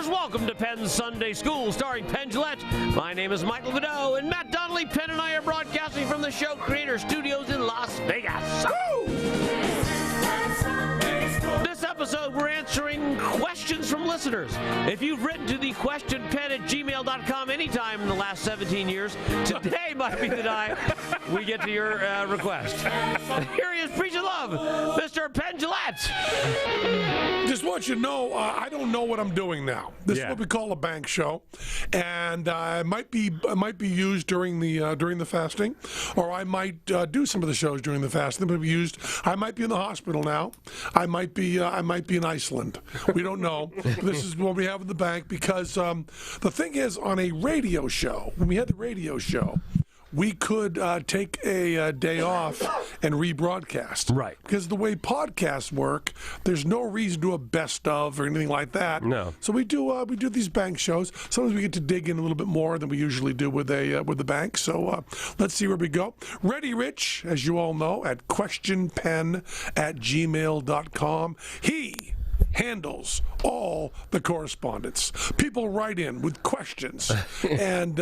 Welcome to Penn Sunday School, starring Penn Gillette. My name is Michael Vidot, and Matt Donnelly. Penn and I are broadcasting from the Show Creator Studios in Las Vegas. This episode, we're answering questions from listeners. If you've written to the questionpenn@gmail.com anytime in the last 17 years, today might be the time we get to your request. Here he is, preaching love, Mr. Penn Gillette. Just want you to know, I don't know what I'm doing now. This is what we call a bank show, and it might be used during the fasting, or I might do some of the shows during the fasting. But be used. I might be in the hospital now. I might be in Iceland. We don't know. This is what we have in the bank because the thing is, on a radio show, when we had the radio show, we could take a day off and rebroadcast. Right. Because the way podcasts work, there's no reason to do a best of or anything like that. No. So we do these bank shows. Sometimes we get to dig in a little bit more than we usually do with the bank. So let's see where we go. Ready Rich, as you all know, at questionpenn@gmail.com. He handles all the correspondence. People write in with questions, and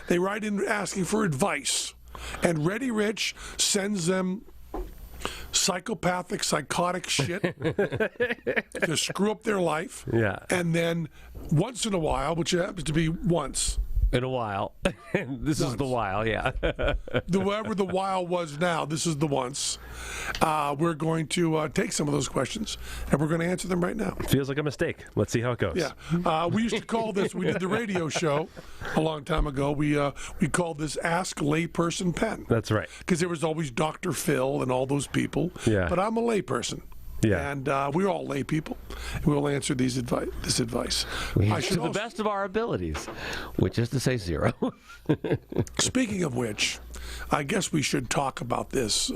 they write in asking for advice. And Ready Rich sends them psychopathic, psychotic shit to screw up their life. Yeah. And then once in a while, which happens to be once. In a while. This is the while, yeah. Whoever the while was now, this is the once. We're going to take some of those questions, and we're going to answer them right now. Feels like a mistake. Let's see how it goes. Yeah. We used to call this, we did the radio show a long time ago, we called this Ask Layperson Penn. That's right. Because there was always Dr. Phil and all those people. Yeah. But I'm a layperson. Yeah. And we're all lay people. We'll answer this advice. To the best of our abilities, which is to say zero. Speaking of which, I guess we should talk about this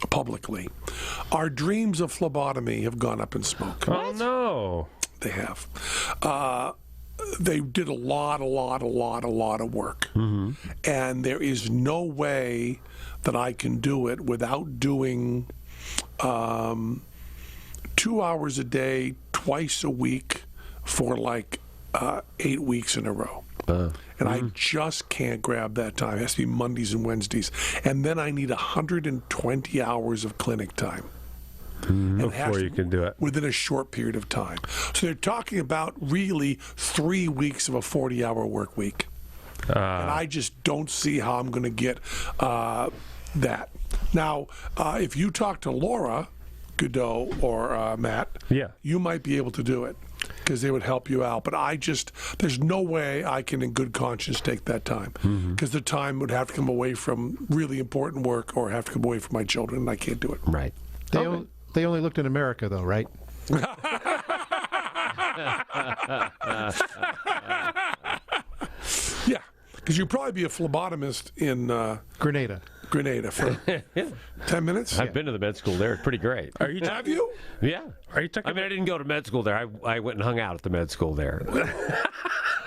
publicly. Our dreams of phlebotomy have gone up in smoke. Oh, no. They have. They did a lot of work. Mm-hmm. And there is no way that I can do it without doing 2 hours a day, twice a week for like 8 weeks in a row. And I just can't grab that time. It has to be Mondays and Wednesdays. And then I need 120 hours of clinic time. Before you can do it. Within a short period of time. So they're talking about really 3 weeks of a 40-hour work week. And I just don't see how I'm going to get that. Now, if you talk to Laura Godot or Matt, you might be able to do it because they would help you out. But there's no way I can in good conscience take that time because the time would have to come away from really important work or have to come away from my children, and I can't do it. Right. They only looked in America, though, right? Yeah, because you'd probably be a phlebotomist in Grenada for 10 minutes. I've been to the med school there. It's pretty great. Have you? Yeah. Are you talking I didn't go to med school there. I went and hung out at the med school there.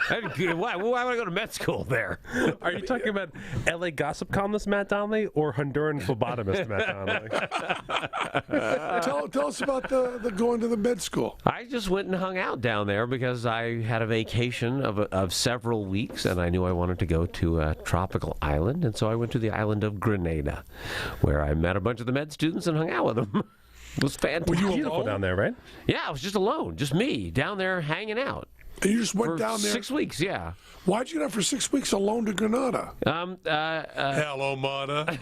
Why would I go to med school there? Are you talking about LA gossip columnist Matt Donnelly or Honduran phlebotomist Matt Donnelly? Tell us about the going to the med school. I just went and hung out down there because I had a vacation of several weeks, and I knew I wanted to go to a tropical island, and so I went to the island of Grenada, where I met a bunch of the med students and hung out with them. It was fantastic. Were you Beautiful down there, right? Yeah, I was just alone, just me, down there hanging out. And you just went For down there? 6 weeks, yeah. Why'd you go for 6 weeks alone to Grenada? Hello, Mata.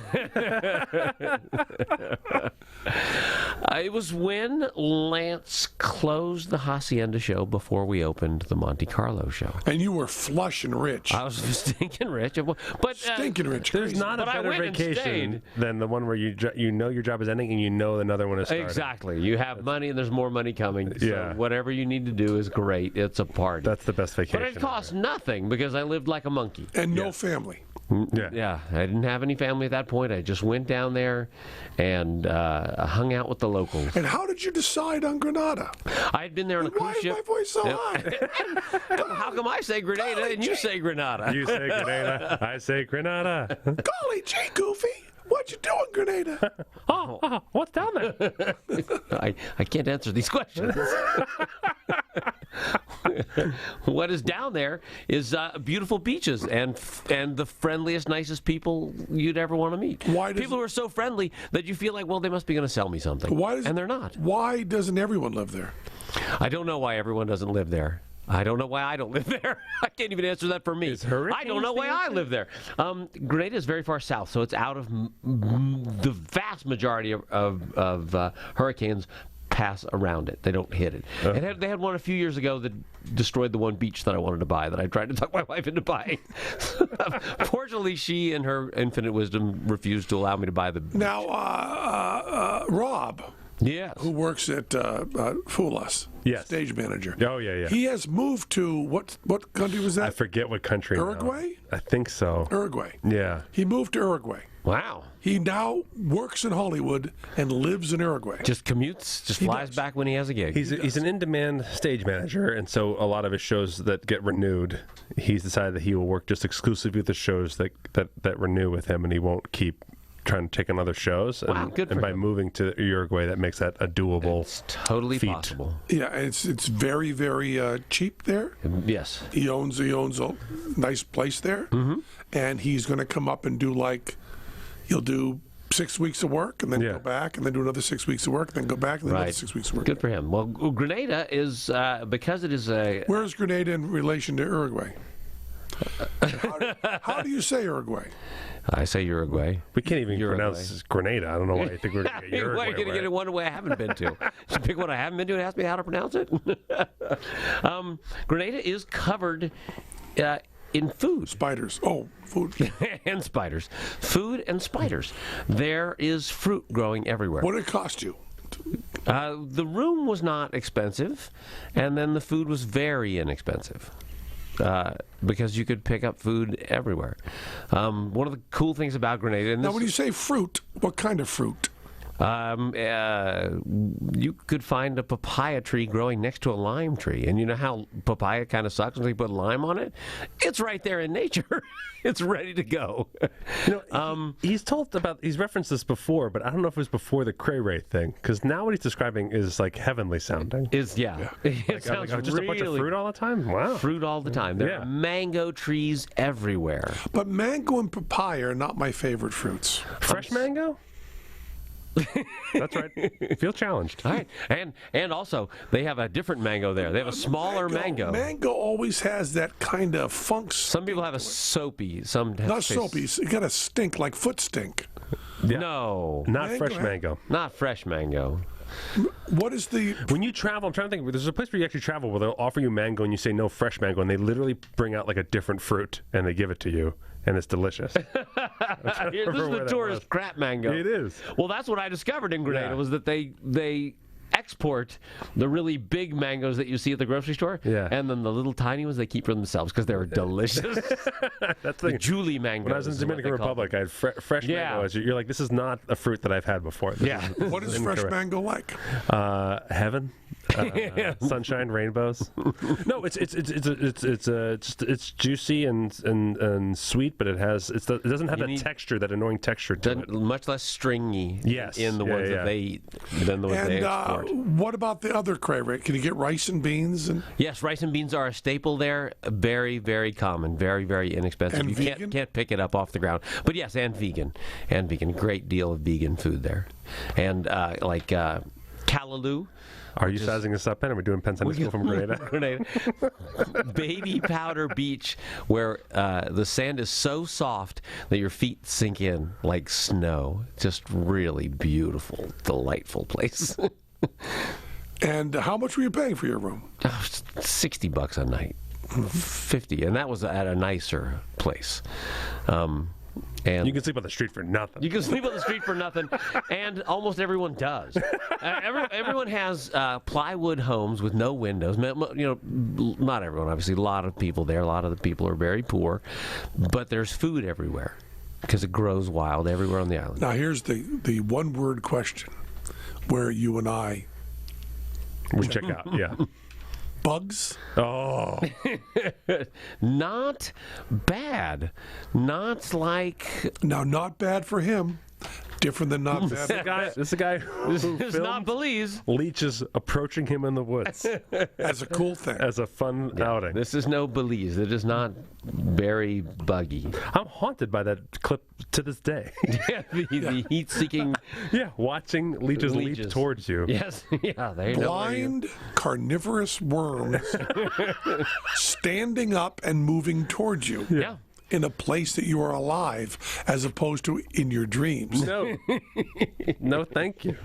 It was when Lance closed the Hacienda show before we opened the Monte Carlo show. And you were flush and rich. I was stinking rich. But Stinking rich. There's crazy. not a But I better went and vacation stayed. than the one where you know your job is ending and you know another one is starting. Exactly. You have money and there's more money coming. Yeah. So whatever you need to do is great. It's a part hard. That's the best vacation. But it cost nothing because I lived like a monkey. And no family. Yeah, I didn't have any family at that point. I just went down there and hung out with the locals. And how did you decide on Grenada? I had been there on a Why cruise is ship. my voice so high? How come I say Grenada and you say Grenada? You say Grenada, I say Grenada. Golly gee, Goofy. What you doing, Grenada? Oh, what's down there? I can't answer these questions. What is down there is beautiful beaches and the friendliest, nicest people you'd ever want to meet. People who are so friendly that you feel like, well, they must be going to sell me something. And they're not. Why doesn't everyone live there? I don't know why everyone doesn't live there. I don't know why I don't live there. I can't even answer that for me. I don't know why I live there. Grenada is very far south, so it's out of the vast majority of hurricanes pass around it. They don't hit it. They had one a few years ago that destroyed the one beach that I wanted to buy, that I tried to talk my wife into buying. Fortunately, she, in her infinite wisdom, refused to allow me to buy the beach. Now, Rob, yes, who works at Fool Us, stage manager. Oh, yeah. He has moved to, what country was that? I forget what country Uruguay? now. I think so. Uruguay. Yeah. He moved to Uruguay. Wow. He now works in Hollywood and lives in Uruguay. Just commutes, just flies back when he has a gig. He's an in-demand stage manager, and so a lot of his shows that get renewed, he's decided that he will work just exclusively with the shows that renew with him, and he won't keep trying to take on other shows. Wow, good for and by him. moving to Uruguay, that makes that a doable It's totally feat. possible. Yeah, it's very, very cheap there. Yes. He owns a nice place there, and he's going to come up and do he'll do 6 weeks of work and then go back and then do another 6 weeks of work and then go back and then another 6 weeks of work. Good for him. Well, Grenada is, because it is a... Where is Grenada in relation to Uruguay? How do you say Uruguay? I say Uruguay. We can't even Uruguay. pronounce Grenada. I don't know why you think we're going to get Uruguay. Why are you going to get it one way I haven't been to? Just pick one I haven't been to and ask me how to pronounce it? Grenada is covered in food. Spiders. Oh, food. And spiders. Food and spiders. There is fruit growing everywhere. What did it cost you? The room was not expensive, and then the food was very inexpensive. Because you could pick up food everywhere. One of the cool things about Grenada... Now, when you say fruit, what kind of fruit? You could find a papaya tree growing next to a lime tree. And you know how papaya kind of sucks when they put lime on it? It's right there in nature. It's ready to go. He's referenced this before, but I don't know if it was before the cray ray thing, because now what he's describing is like heavenly sounding. It sounds just a bunch of fruit all the time? Wow. Fruit all the time. There are mango trees everywhere. But mango and papaya are not my favorite fruits. Fresh mango? That's right. Feel challenged. All right. And also, they have a different mango there. They have a smaller mango. Mango always has that kind of funk. Some people have a soapy. Some have Not soapy. It's got a stink, like foot stink. Yeah. No. Not fresh mango. Not fresh mango. What is the... When you travel, I'm trying to think, there's a place where you actually travel where they'll offer you mango and you say no fresh mango, and they literally bring out like a different fruit and they give it to you, and it's delicious. This is the tourist crap mango. It is. Well, that's what I discovered in Grenada was that they export the really big mangoes that you see at the grocery store, and then the little tiny ones they keep for themselves because they're delicious. That's the Julie mango. When I was in the Dominican Republic, I had fresh mango. You're like, this is not a fruit that I've had before. What is fresh mango like? Heaven. Sunshine, rainbows. No, it's juicy and sweet, but it doesn't have that texture, that annoying texture to it. Much less stringy. Yes. In the ones that they eat than the ones they export. What about the other cray ray? Can you get rice and beans? Yes, rice and beans are a staple there. Very, very common. Very, very inexpensive. And you vegan? can't pick it up off the ground. But yes, and vegan. Great deal of vegan food there. And callaloo. Are you sizing us up, Penn? Are we doing Penn Sunday School from Grenada? Baby powder beach, where the sand is so soft that your feet sink in like snow. Just really beautiful, delightful place. And how much were you paying for your room? $60 a night. $50, and that was at a nicer place. And You can sleep on the street for nothing. you can sleep on the street for nothing, and almost everyone does. Everyone has plywood homes with no windows. Not everyone, obviously. A lot of people there. A lot of the people are very poor, but there's food everywhere because it grows wild everywhere on the island. Now, here's the one-word question where you and I We check out. Yeah. bugs. Oh. Not bad. Not like... Now, not bad for him. Different than not bad. This is a guy who This is not filmed Belize. leeches approaching him in the woods As a cool thing. as a fun outing. This is no Belize. It is not very buggy. I'm haunted by that clip to this day. the heat-seeking... Yeah, watching leeches leap towards you. Yes, yeah, they know. Blind, carnivorous worms standing up and moving towards you. Yeah. In a place that you are alive, as opposed to in your dreams. No. No, thank you.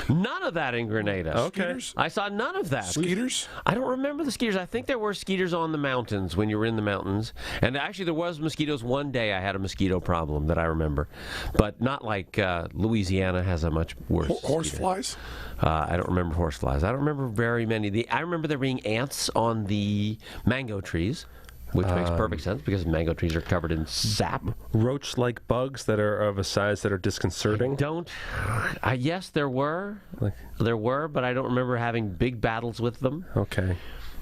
None of that in Grenada. Okay. Skeeters? I saw none of that. Skeeters? I don't remember the skeeters. I think there were skeeters on the mountains when you were in the mountains. And actually, there was mosquitoes. One day I had a mosquito problem that I remember. But not like Louisiana has a much worse Horse mosquito. flies? I don't remember horseflies. I don't remember very many. I remember there being ants on the mango trees, which makes perfect sense because mango trees are covered in sap. Roach-like bugs that are of a size that are disconcerting. Yes, there were. There were, but I don't remember having big battles with them. Okay.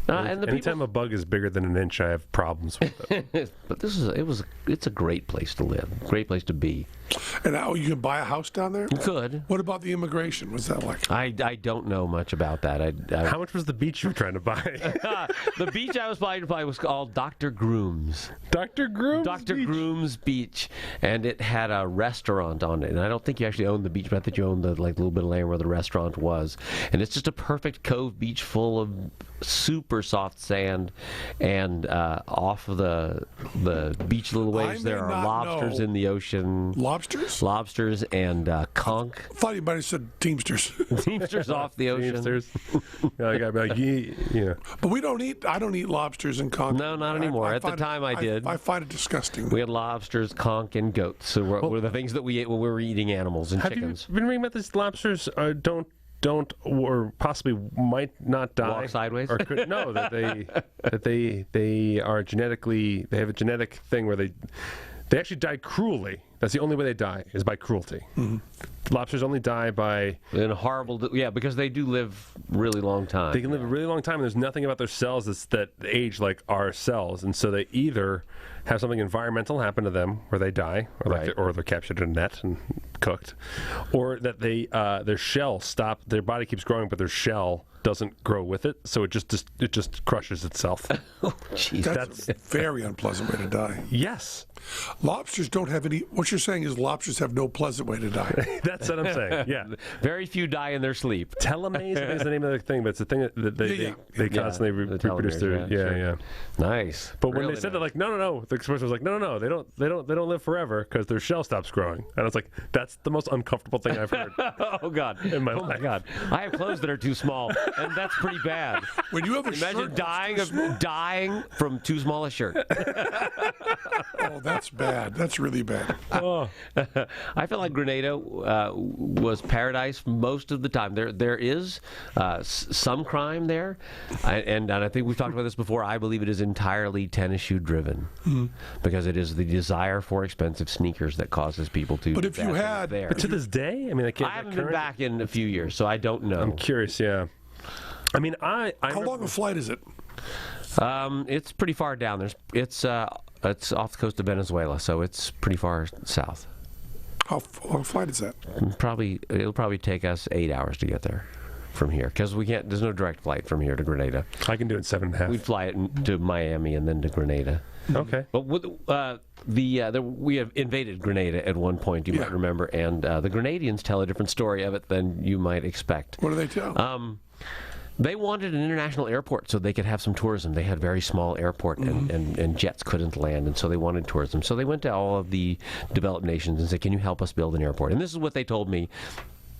And the Anytime a bug is bigger than an inch, I have problems with it. But it's a great place to live, great place to be. And now you can buy a house down there? You could. What about the immigration? What's that like? I don't know much about that. How much was the beach you were trying to buy? The beach I was planning to buy was called Dr. Groom's. Dr. Groom's Dr. Beach? Groom's Beach, and it had a restaurant on it. And I don't think you actually owned the beach, but I think you owned the little bit of land where the restaurant was. And it's just a perfect cove beach full of super soft sand, and off of the beach a little ways I may there are not lobsters know. in the ocean. Lobsters? Lobsters and conch. I thought you might have said Teamsters. Teamsters off the ocean. Teamsters. I gotta be like, yeah. But I don't eat lobsters and conch. No, not anymore. At the time I did. I find it disgusting. We had lobsters, conch, and goats. So were the things that we ate when we were eating animals and Have chickens. you been reading about these lobsters? Don't or possibly might not die. Walk sideways? Or could, no, that they are genetically, they have a genetic thing where they actually die cruelly. That's the only way they die, is by cruelty. Mm-hmm. Lobsters only die by... because they do live really long time. They can live a really long time, and there's nothing about their cells that age like our cells. And so they either have something environmental happen to them where they die, or they're captured in a net and cooked, or that their shell stops, their body keeps growing, but their shell doesn't grow with it, so it just crushes itself. Oh, jeez. That's a very unpleasant way to die. Yes. Lobsters don't have any... What you're saying is lobsters have no pleasant way to die. That's what I'm saying, yeah. Very few die in their sleep. Telomase is the name of the thing, but it's the thing that they constantly the reproduce through. telomeres, Yeah, sure. yeah. Nice. But when Really they said nice. that, like, no, the expression was like, no, they don't live forever because their shell stops growing. And I was like, that's the most uncomfortable thing I've heard. Oh, God. In my Oh, my life. God. I have clothes that are too small, and that's pretty bad. When you have a Imagine shirt dying from too small a shirt. Oh, that's bad. That's really bad. Oh. I feel like Grenada was paradise most of the time. There is some crime there, and I think we've talked about this before. I believe it is entirely tennis shoe driven, because it is the desire for expensive sneakers that causes people to. But if you had- there, But to this day, I mean, I can't. I haven't been back in a few years, so I don't know. I'm curious, yeah. I mean, I How long a flight is it? It's pretty far down. It's off the coast of Venezuela, so it's pretty far south. How long a flight is that? It'll probably take us 8 hours to get there from here, because we can't. There's no direct flight from here to Grenada. I can do it in 7.5. We'd fly it to Miami and then to Grenada. Okay. But we have invaded Grenada at one point, you might remember, and the Grenadians tell a different story of it than you might expect. What do they tell? They wanted an international airport so they could have some tourism. They had a very small airport, and jets couldn't land, and so they wanted tourism. So they went to all of the developed nations and said, can you help us build an airport? And this is what they told me.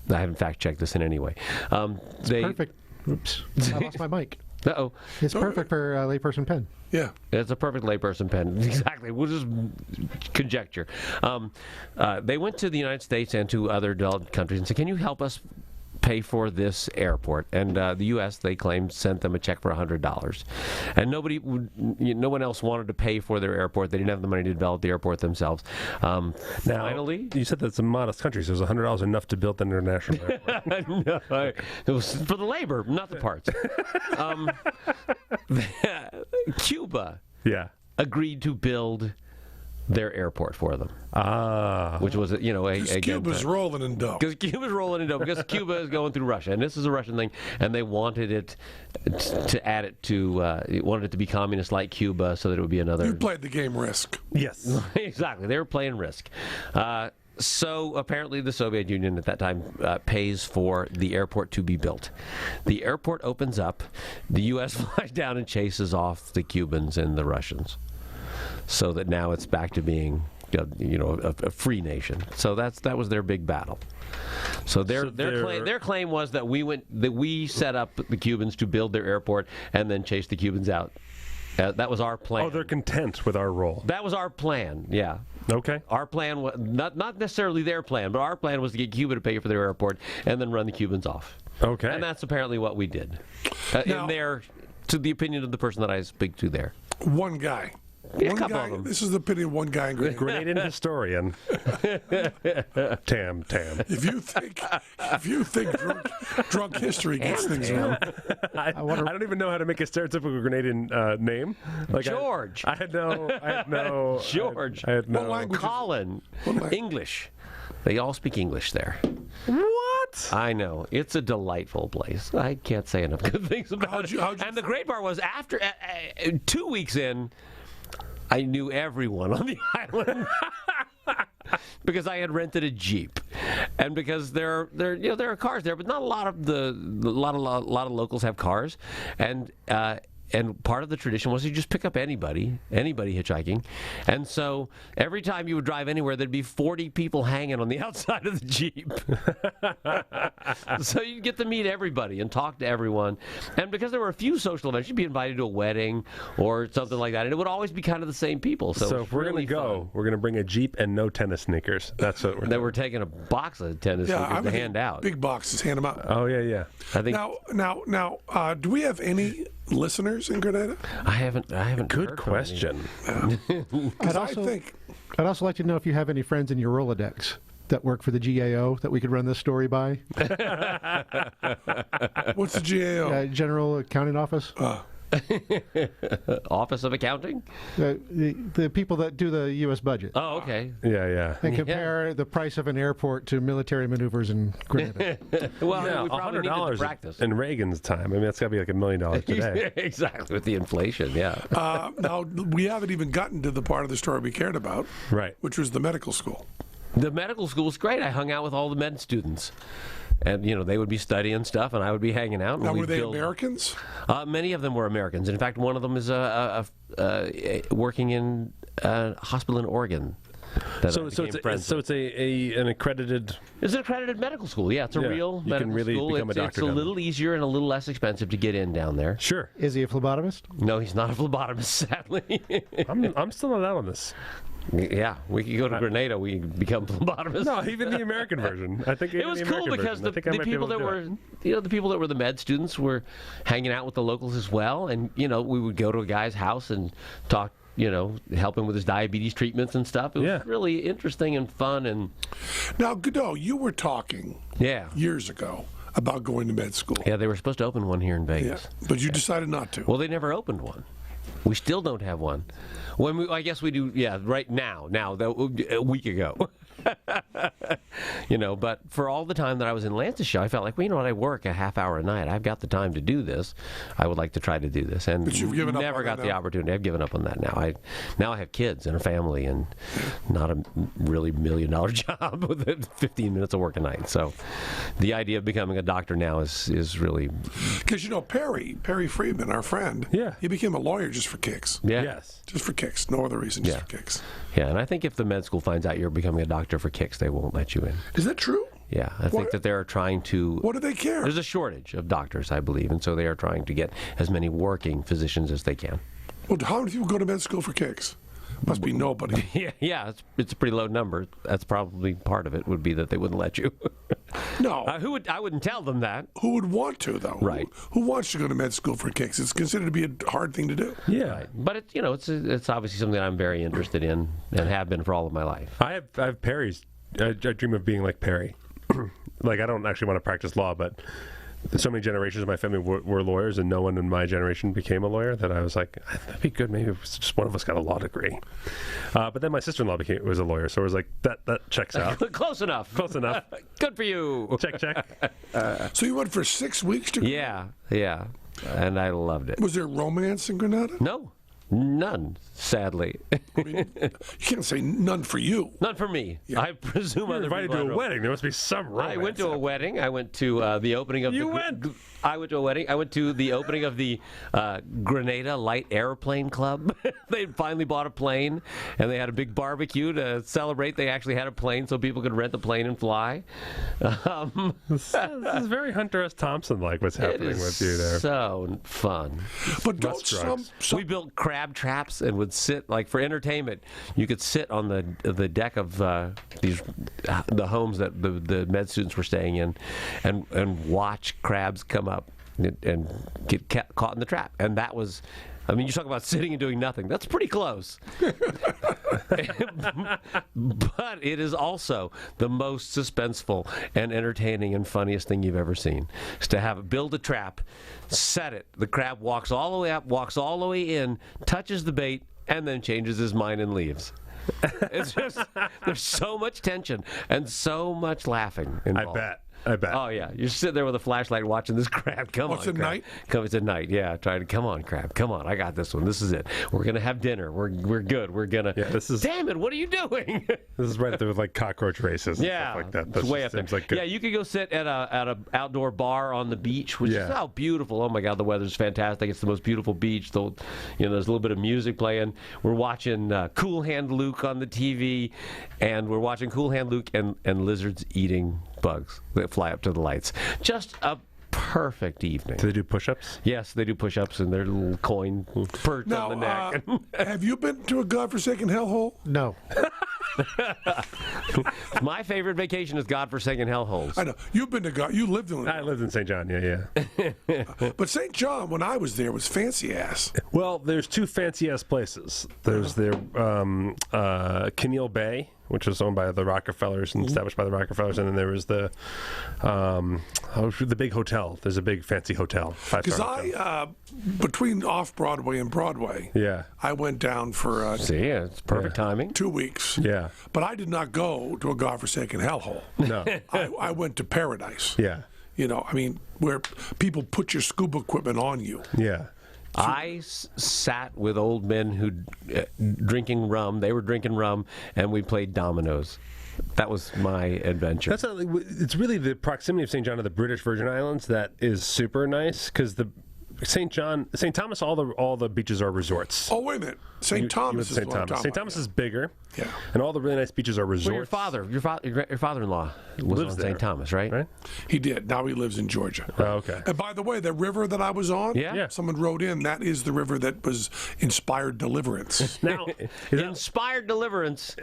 I haven't fact-checked this in any way. Perfect. Oops. I lost my mic. Uh-oh. It's perfect for Layperson Penn. Yeah. It's a perfect layperson pen. Exactly. We'll just conjecture. They went to the United States and to other developed countries and said, can you help us pay for this airport? And the U.S., they claimed, sent them a check for $100. And no one else wanted to pay for their airport. They didn't have the money to develop the airport themselves. Now, Finally, you said that's a modest country, so is $100 enough to build an international airport? no, it was for the labor, not the parts. Cuba Yeah. agreed to build their airport for them, which was Cuba's rolling in dough. because Cuba's rolling in dough, because Cuba is going through Russia, and this is a Russian thing, and they wanted it to add it to wanted it to be communist like Cuba, so that it would be another. You played the game Risk. Yes. Exactly, they were playing Risk. So apparently the Soviet Union at that time pays for the airport to be built. The airport opens up, the U.S. flies down and chases off the Cubans and the Russians, so that now it's back to being a free nation. So that was their big battle. So their claim was that we set up the Cubans to build their airport and then chase the Cubans out. That was our plan. Oh, they're content with our role. That was our plan. Yeah. Okay. Our plan was not necessarily their plan, but our plan was to get Cuba to pay for their airport and then run the Cubans off. Okay. And that's apparently what we did. To the opinion of the person that I speak to there. One guy. Yeah, One a couple guy. of them. This is the opinion of one guy in Grenada. Grenadian historian. Tam. If you think drunk history gets things wrong. I don't even know how to make a stereotypical Grenadian name. Like George. I had no. George. I had no. What language? Colin. English. They all speak English there. What? I know. It's a delightful place. I can't say enough good things about it. And the great part was after 2 weeks in, I knew everyone on the island because I had rented a Jeep, and because there are cars there, but not a lot of a lot of locals have cars, and part of the tradition was you just pick up anybody hitchhiking, and so every time you would drive anywhere, there'd be 40 people hanging on the outside of the Jeep. So you'd get to meet everybody and talk to everyone, and because there were a few social events, you'd be invited to a wedding or something like that, and it would always be kind of the same people. So if we're really going to go, we're going to bring a Jeep and no tennis sneakers. That's what we're doing. We're taking a box of tennis sneakers to hand out. Big boxes, hand them out. Oh, yeah. I think Now, do we have any listeners in Grenada? I haven't. Good heard question. I'd I'd also like to know if you have any friends in your Rolodex that work for the GAO that we could run this story by. What's the GAO? General Accounting Office. Office of Accounting? The people that do the U.S. budget. Oh, okay. Yeah. And compare the price of an airport to military maneuvers in Grenada. Well, Yeah, we probably needed to $100 practice. in Reagan's time. I mean, that's got to be like $1 million today. Exactly, with the inflation, yeah. Now, we haven't even gotten to the part of the story we cared about, Right. which was the medical school. The medical school's great. I hung out with all the med students. And, they would be studying stuff, and I would be hanging out. And Now, we'd were they build... Americans? Many of them were Americans. In fact, one of them is working in a hospital in Oregon. So it's an accredited. It's an accredited medical school. Yeah, it's a real medical can really school. become a doctor It's a down little easier and a little less expensive to get in down there. Sure. Is he a phlebotomist? No, he's not a phlebotomist, sadly. I'm still not out on this. Yeah, we could go to Grenada. We become phlebotomists. No, even the American version. I think it was cool because the people that were, the people that were the med students were hanging out with the locals as well, and we would go to a guy's house and talk. Help him with his diabetes treatments and stuff. It was really interesting and fun. And now, Godot, you were talking years ago about going to med school. Yeah, they were supposed to open one here in Vegas. Yeah, but you decided not to. Well, they never opened one. We still don't have one. I guess we do, right now, a week ago. But for all the time that I was in Lance's show, I felt like, I work a half hour a night. I've got the time to do this. I would like to try to do this. And but you've given never up on got that the now? opportunity. I've given up on that now. Now I have kids and a family and not a really $1 million job with 15 minutes of work a night. So the idea of becoming a doctor now is really... Because, Perry Friedman, our friend, he became a lawyer just for kicks. Yeah. Yes. Just for kicks. No other reason, just for kicks. Yeah, and I think if the med school finds out you're becoming a doctor for kicks, they won't let you in. Is that true? Yeah. I think that they're trying to... What do they care? There's a shortage of doctors, I believe, and so they are trying to get as many working physicians as they can. Well, how many people go to med school for kicks? Must be nobody. Yeah, it's a pretty low number. That's probably part of it, would be that they wouldn't let you. No. I wouldn't tell them that. Who would want to, though? Right. Who wants to go to med school for kicks? It's considered to be a hard thing to do. Yeah. Right. But it's obviously something that I'm very interested in and have been for all of my life. I have Perry's. I dream of being like Perry. Like, I don't actually want to practice law, but so many generations of my family were lawyers, and no one in my generation became a lawyer, that I was like, that'd be good. Maybe if just one of us got a law degree. But then my sister-in-law was a lawyer, so I was like, that checks out. Close enough. Close enough. Good for you. Check. So you went for 6 weeks to... Yeah. And I loved it. Was there romance in Grenada? No. None, sadly. I mean, you can't say none for you. None for me. Yeah. I presume You're other invited people to a wedding. There must be some romance. I went to a wedding. I went to the opening of I went to a wedding. I went to the opening of the Grenada Light Airplane Club. They finally bought a plane, and they had a big barbecue to celebrate. They actually had a plane so people could rent the plane and fly. This is very Hunter S. Thompson-like, what's happening with you there. So fun. But don't some... We built crab traps and would sit, like, for entertainment. You could sit on the deck of the homes that the med students were staying in, and watch crabs come up and get caught in the trap. And that was, I mean, you talk about sitting and doing nothing. That's pretty close. But it is also the most suspenseful and entertaining and funniest thing you've ever seen. Is to build a trap, set it, the crab walks all the way up, walks all the way in, touches the bait, and then changes his mind and leaves. It's just, there's so much tension and so much laughing involved. I bet. Oh, yeah. You're sitting there with a flashlight watching this crab. Come on, What's at crab. night? It's at night, yeah. Come on, crab. Come on. I got this one. This is it. We're going to have dinner. We're good. We're going to... Yeah, Damn it, what are you doing? This is right there with, like, cockroach races and stuff like that. It's way up there. Like good. Yeah, you could go sit at a outdoor bar on the beach, which is how beautiful. Oh, my God, the weather's fantastic. It's the most beautiful beach. There's a little bit of music playing. We're watching Cool Hand Luke on the TV, and we're watching Cool Hand Luke and lizards eating bugs that fly up to the lights. Just a perfect evening. Do they do push-ups? Yes, they do push-ups and their little coin perched Now, on the neck. have you been to a godforsaken hellhole? No. My favorite vacation is godforsaken hellholes. I know. You've been to God. You lived in I lived in St. John, yeah. But St. John, when I was there, was fancy ass. Well, there's two fancy-ass places. There's the Keneal Bay, which was owned by the Rockefellers and established by the Rockefellers, and then there was the big hotel. There's a big fancy hotel. Because between Off-Broadway and Broadway, I went down for it's perfect timing. 2 weeks. Yeah. But I did not go to a godforsaken hellhole. No. I went to paradise. Yeah. You know, I mean, where people put your scuba equipment on you. Yeah. I sat with old men who drinking rum. They were drinking rum, and we played dominoes. That was my adventure. It's really the proximity of St. John to the British Virgin Islands that is super nice, because the St. Thomas, all the beaches are resorts. Oh, wait a minute. St. Thomas is St. Thomas. St. Thomas is bigger. Yeah. And all the really nice beaches are resorts. Well, your father-in-law lives on St. Thomas, right? He did. Now he lives in Georgia. Oh, okay. And by the way, the river that I was on, someone wrote in, that is the river that was inspired deliverance. Now, inspired deliverance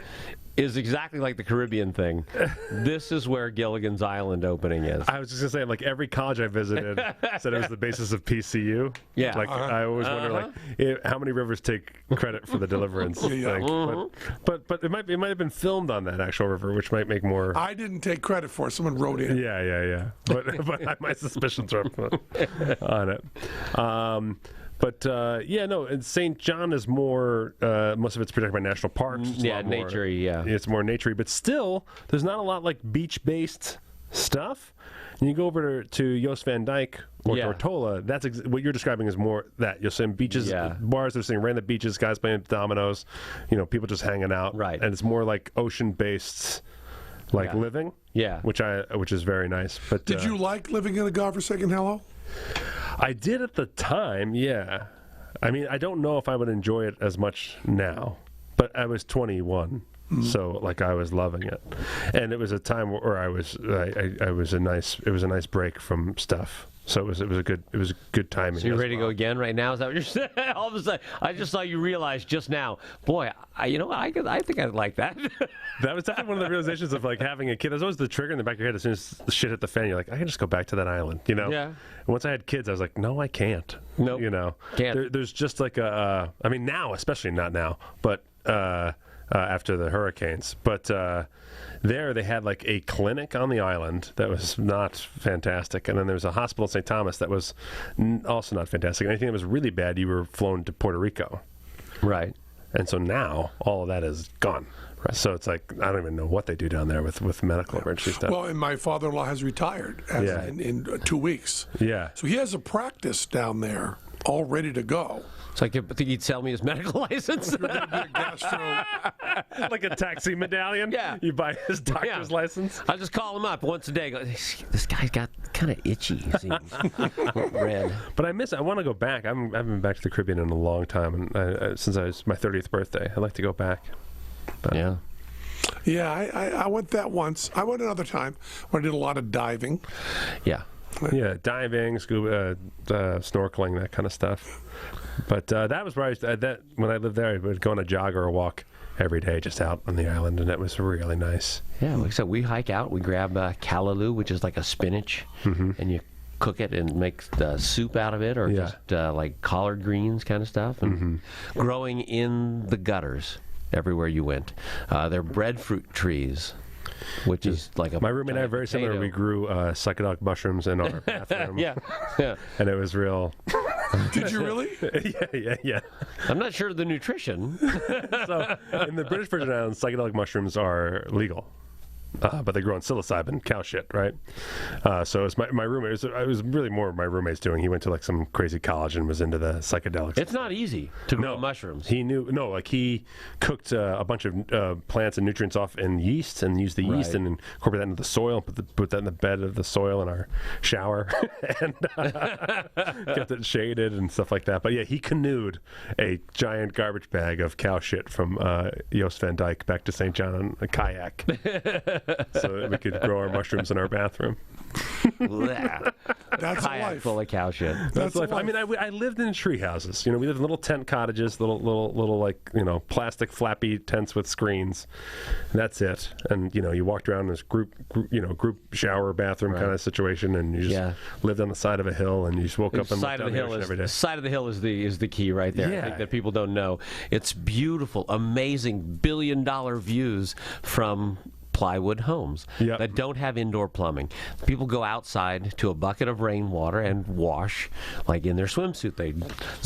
is exactly like the Caribbean thing. This is where Gilligan's Island opening is. I was just going to say, like, every college I visited said it was the basis of PCU. Yeah. Like, I always wonder, like, how many rivers take credit for the deliverance thing. But it might have been filmed on that actual river, which might make more... I didn't take credit for it. Someone wrote in. Yeah. But my suspicions are on it. And St. John is more, most of it's protected by national parks. Nature-y, It's more nature-y, but still, there's not a lot like beach-based stuff. And you go over to Jos Van Dyke or Tortola, that's what you're describing is more that. You'll see beaches, bars, they're sitting right on the beaches, guys playing dominoes, people just hanging out. Right. And it's more like ocean-based living. Yeah. Which is very nice. But did you like living in a godforsaken hellhole? I did at the time, yeah. I mean, I don't know if I would enjoy it as much now, but I was 21. So like I was loving it, and it was a time where I was it was a nice break from stuff. So it was a good timing. So you're ready to go again right now? Is that what you're saying? All of a sudden, I just saw you realize just now, boy, I think I'd like that. That was definitely one of the realizations of like having a kid. There's always the trigger in the back of your head as soon as the shit hit the fan. You're like, I can just go back to that island, you know? Yeah. And once I had kids, I was like, no, I can't. Nope. You know? Can't. There's just like I mean, now, especially not now, but after the hurricanes. But there they had like a clinic on the island that was not fantastic. And then there was a hospital in St. Thomas that was also not fantastic. Anything that was really bad, you were flown to Puerto Rico. Right. And so now all of that is gone. Right. So it's like, I don't even know what they do down there with medical emergency stuff. Well, and my father-in-law has retired in 2 weeks. Yeah. So he has a practice down there all ready to go. So I think he'd sell me his medical license. Like a taxi medallion? Yeah. You buy his doctor's license? I'll just call him up once a day. Go, this guy's got kind of itchy, it seems. Red. But I want to go back. I haven't been back to the Caribbean in a long time, and since I was my 30th birthday. I'd like to go back. But Yeah. Yeah, I went that once. I went another time when I did a lot of diving. Yeah. Yeah, diving, scuba, snorkeling, that kind of stuff. But that was where I was, when I lived there, I would go on a jog or a walk every day just out on the island, and it was really nice. Yeah, like I said, we hike out. We grab callaloo, which is like a spinach, and you cook it and make the soup out of it, or just like collard greens kind of stuff. And growing in the gutters everywhere you went. They're breadfruit trees, which is like a... My roommate and I are very similar. We grew psychedelic mushrooms in our bathroom. Yeah. And it was real... Did you really? Yeah. I'm not sure of the nutrition. So in the British Virgin Islands, psychedelic mushrooms are legal. But they grow on psilocybin, cow shit, right? So it was my roommate. It was really more my roommate's doing. He went to like some crazy college and was into the psychedelics. It's not easy to grow mushrooms. He knew, like he cooked a bunch of plants and nutrients off in yeast and used the yeast and incorporated that into the soil, put that in the bed of the soil in our shower and kept it shaded and stuff like that. But yeah, he canoed a giant garbage bag of cow shit from Joost van Dyke back to St. John on a kayak. So that we could grow our mushrooms in our bathroom. That's Kayak life. full of cow shit. That's life. I mean, I lived in tree houses. You know, we lived in little tent cottages, little like, you know, plastic flappy tents with screens. And that's it. And you know, you walked around in this group shower bathroom kind of situation, and you just lived on the side of a hill, and you just woke up and looked down the ocean every day. Side of the hill is the key right there. I think that people don't know. It's beautiful, amazing, billion-dollar views from plywood homes that don't have indoor plumbing. People go outside to a bucket of rainwater and wash, like in their swimsuit. They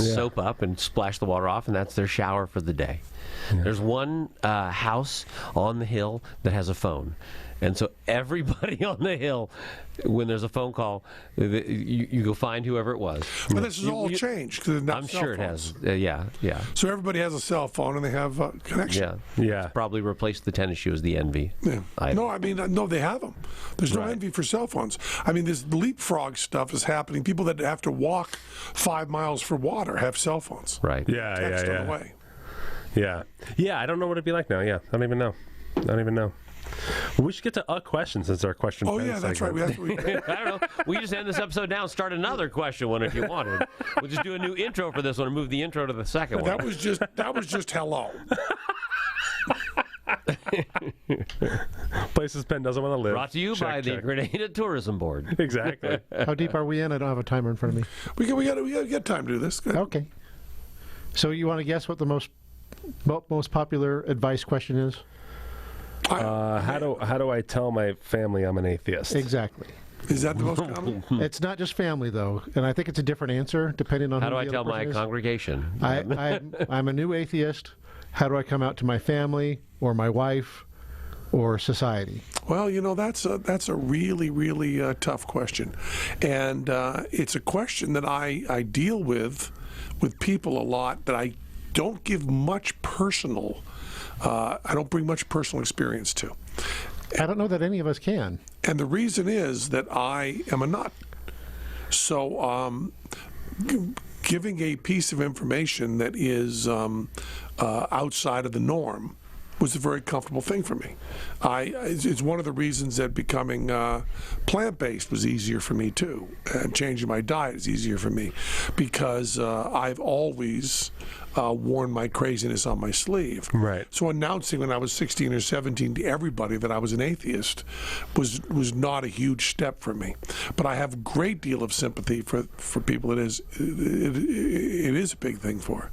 soap up and splash the water off, and that's their shower for the day. There's one house on the hill that has a phone. And so everybody on the hill, when there's a phone call, you go find whoever it was. But this has all changed. I'm sure it has. Yeah. So everybody has a cell phone and they have a connection. Yeah. It's probably replaced the tennis shoe as the envy. Yeah. No, they have them. There's no envy for cell phones. I mean, this leapfrog stuff is happening. People that have to walk 5 miles for water have cell phones. Right. Text on the way. Yeah, I don't know what it'd be like now. Yeah, I don't even know. Well, we should get to a question since our question. Oh yeah, that's right. I don't know. We just end this episode now and start another question one if you wanted. We'll just do a new intro for this one and move the intro to the second one. That was just hello. Places Penn doesn't want to live. Brought to you by the Grenada Tourism Board. Exactly. How deep are we in? I don't have a timer in front of me. We got get time to do this. Okay. So you want to guess what the most popular advice question is? How do I tell my family I'm an atheist? Exactly. Is that the most common? It's not just family though, and I think it's a different answer depending on how who do I the tell other my person is. congregation? I'm a new atheist. How do I come out to my family or my wife or society? Well, you know, that's a really, really tough question, and it's a question that I deal with people a lot that I don't give much personal. I don't bring much personal experience to. I don't know that any of us can. And the reason is that I am a nut. So giving a piece of information that is outside of the norm was a very comfortable thing for me. It's one of the reasons that becoming plant-based was easier for me too, and changing my diet is easier for me, because I've always worn my craziness on my sleeve. Right. So announcing when I was 16 or 17 to everybody that I was an atheist was not a huge step for me. But I have a great deal of sympathy for people it is a big thing for.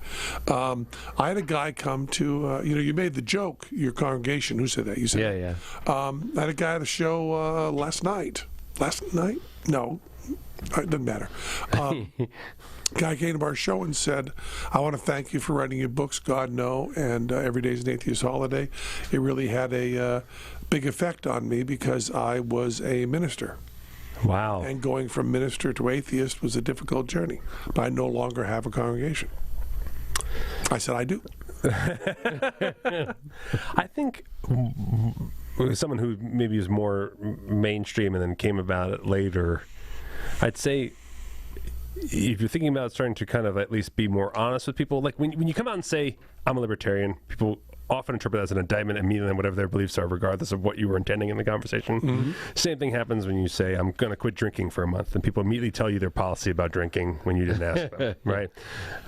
I had a guy come to, you made the joke, your congregation, who said that? You said Yeah. I had a guy at a show last night. Last night? No, it doesn't matter. Guy came to our show and said, I want to thank you for writing your books, God No, and Every Day's an Atheist Holiday. It really had a big effect on me because I was a minister. Wow. And going from minister to atheist was a difficult journey. But I no longer have a congregation. I said, I do. I think someone who maybe is more mainstream and then came about it later, I'd say, if you're thinking about starting to kind of at least be more honest with people, like when you come out and say, I'm a libertarian, people often interpret that as an indictment immediately on whatever their beliefs are, regardless of what you were intending in the conversation. Mm-hmm. Same thing happens when you say, I'm going to quit drinking for a month, and people immediately tell you their policy about drinking when you didn't ask them, right?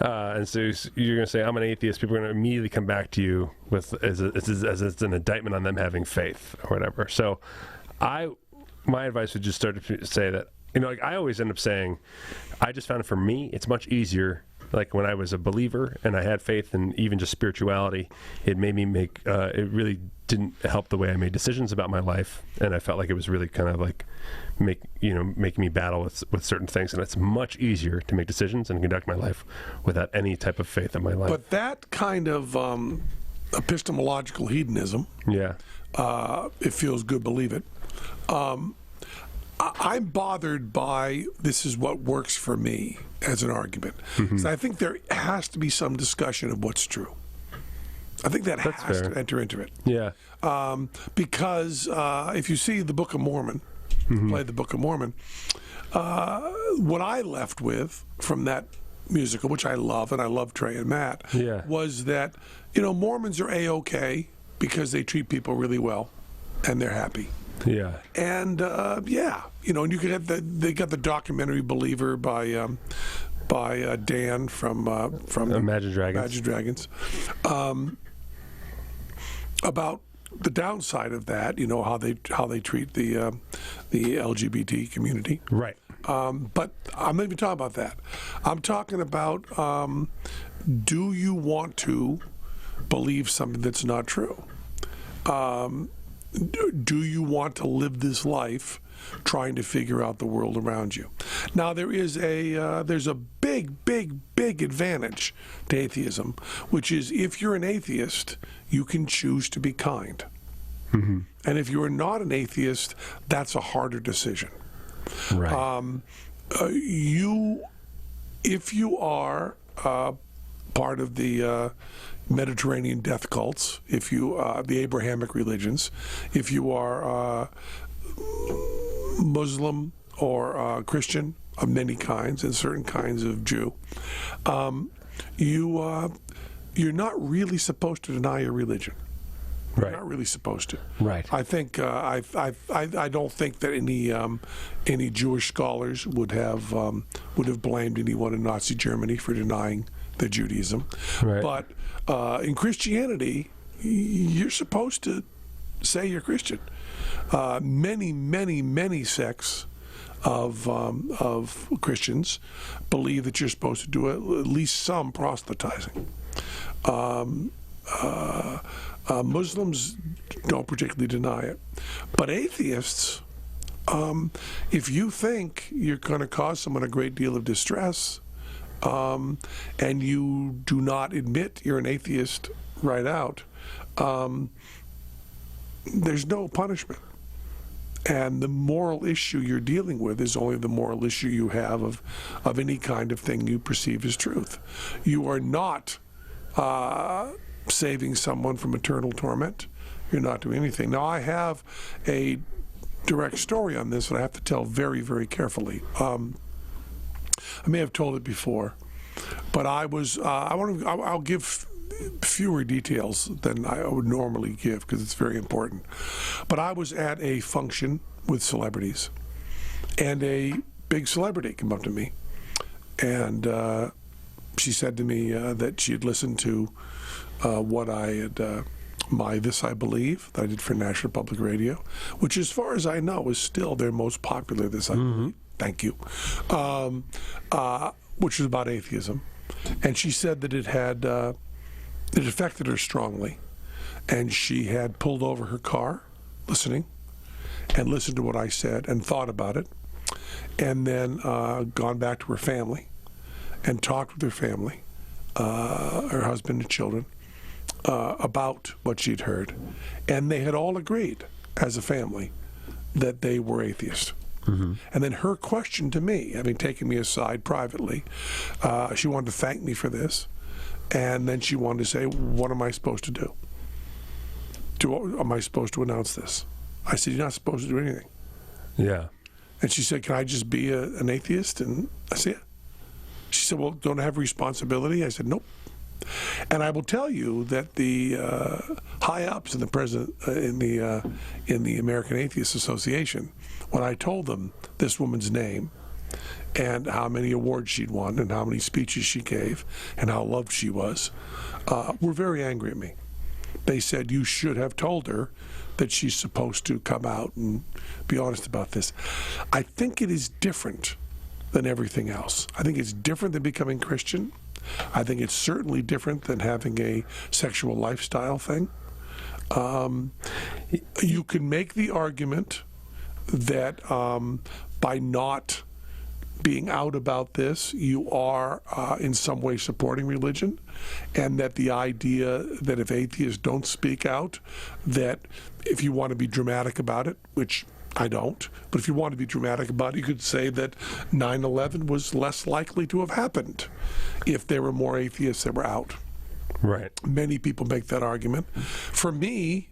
And so you're going to say, I'm an atheist. People are going to immediately come back to you with as it's an indictment on them having faith or whatever. So my advice would just start to say that, like I always end up saying, I just found for me, it's much easier. Like when I was a believer and I had faith and even just spirituality, it made me it really didn't help the way I made decisions about my life. And I felt like it was really kind of like making me battle with certain things. And it's much easier to make decisions and conduct my life without any type of faith in my life. But that kind of epistemological hedonism, yeah, it feels good, believe it. I'm bothered by this is what works for me as an argument. Mm-hmm. So I think there has to be some discussion of what's true. I think that has to enter into it. Yeah. Because if you see the Book of Mormon, mm-hmm. play the Book of Mormon, what I left with from that musical, which I love, and I love Trey and Matt, was that, Mormons are A-okay because they treat people really well and they're happy. Yeah. And and you could have they got the documentary Believer by Dan from Imagine Dragons. Imagine Dragons. About the downside of that, how they treat the LGBT community. Right. But I'm not even talking about that. I'm talking about do you want to believe something that's not true? Do you want to live this life trying to figure out the world around you? Now, there's a big advantage to atheism, which is if you're an atheist, you can choose to be kind. Mm-hmm. And if you are not an atheist, that's a harder decision. Right. If you are part of the Mediterranean death cults, if you the Abrahamic religions, if you are Muslim or Christian of many kinds and certain kinds of Jew, you're not really supposed to deny your religion. Right. You're not really supposed to. Right. I think I don't think that any Jewish scholars would have blamed anyone in Nazi Germany for denying their Judaism. Right. But in Christianity, you're supposed to say you're Christian. Many sects of Christians believe that you're supposed to do at least some proselytizing. Muslims don't particularly deny it. But atheists, if you think you're going to cause someone a great deal of distress, and you do not admit you're an atheist right out, there's no punishment. And the moral issue you're dealing with is only the moral issue you have of any kind of thing you perceive as truth. You are not saving someone from eternal torment. You're not doing anything. Now, I have a direct story on this that I have to tell very, very carefully. I may have told it before, but I'll give fewer details than I would normally give because it's very important. But I was at a function with celebrities, and a big celebrity came up to me, and she said to me that she had listened to what I had, my This I Believe, that I did for National Public Radio, which as far as I know is still their most popular This I Believe. Thank you. Which was about atheism. And she said that it had, it affected her strongly. And she had pulled over her car, listening, and listened to what I said and thought about it. And then gone back to her family and talked with her family, her husband and children, about what she'd heard. And they had all agreed as a family that they were atheists. And then her question to me, having taken me aside privately, she wanted to thank me for this. And then she wanted to say, what am I supposed to do? Am I supposed to announce this? I said, you're not supposed to do anything. Yeah. And she said, can I just be an atheist? And I said, yeah. She said, well, don't I have responsibility? I said, nope. And I will tell you that the high ups in the president in the American Atheist Association, when I told them this woman's name and how many awards she'd won and how many speeches she gave and how loved she was, were very angry at me. They said, you should have told her that she's supposed to come out and be honest about this. I think it is different than everything else. I think it's different than becoming Christian. I think it's certainly different than having a sexual lifestyle thing. You can make the argument that by not being out about this, you are in some way supporting religion, and that the idea that if atheists don't speak out, that if you want to be dramatic about it, which I don't, but if you want to be dramatic about it, you could say that 9/11 was less likely to have happened if there were more atheists that were out. Right. Many people make that argument. For me,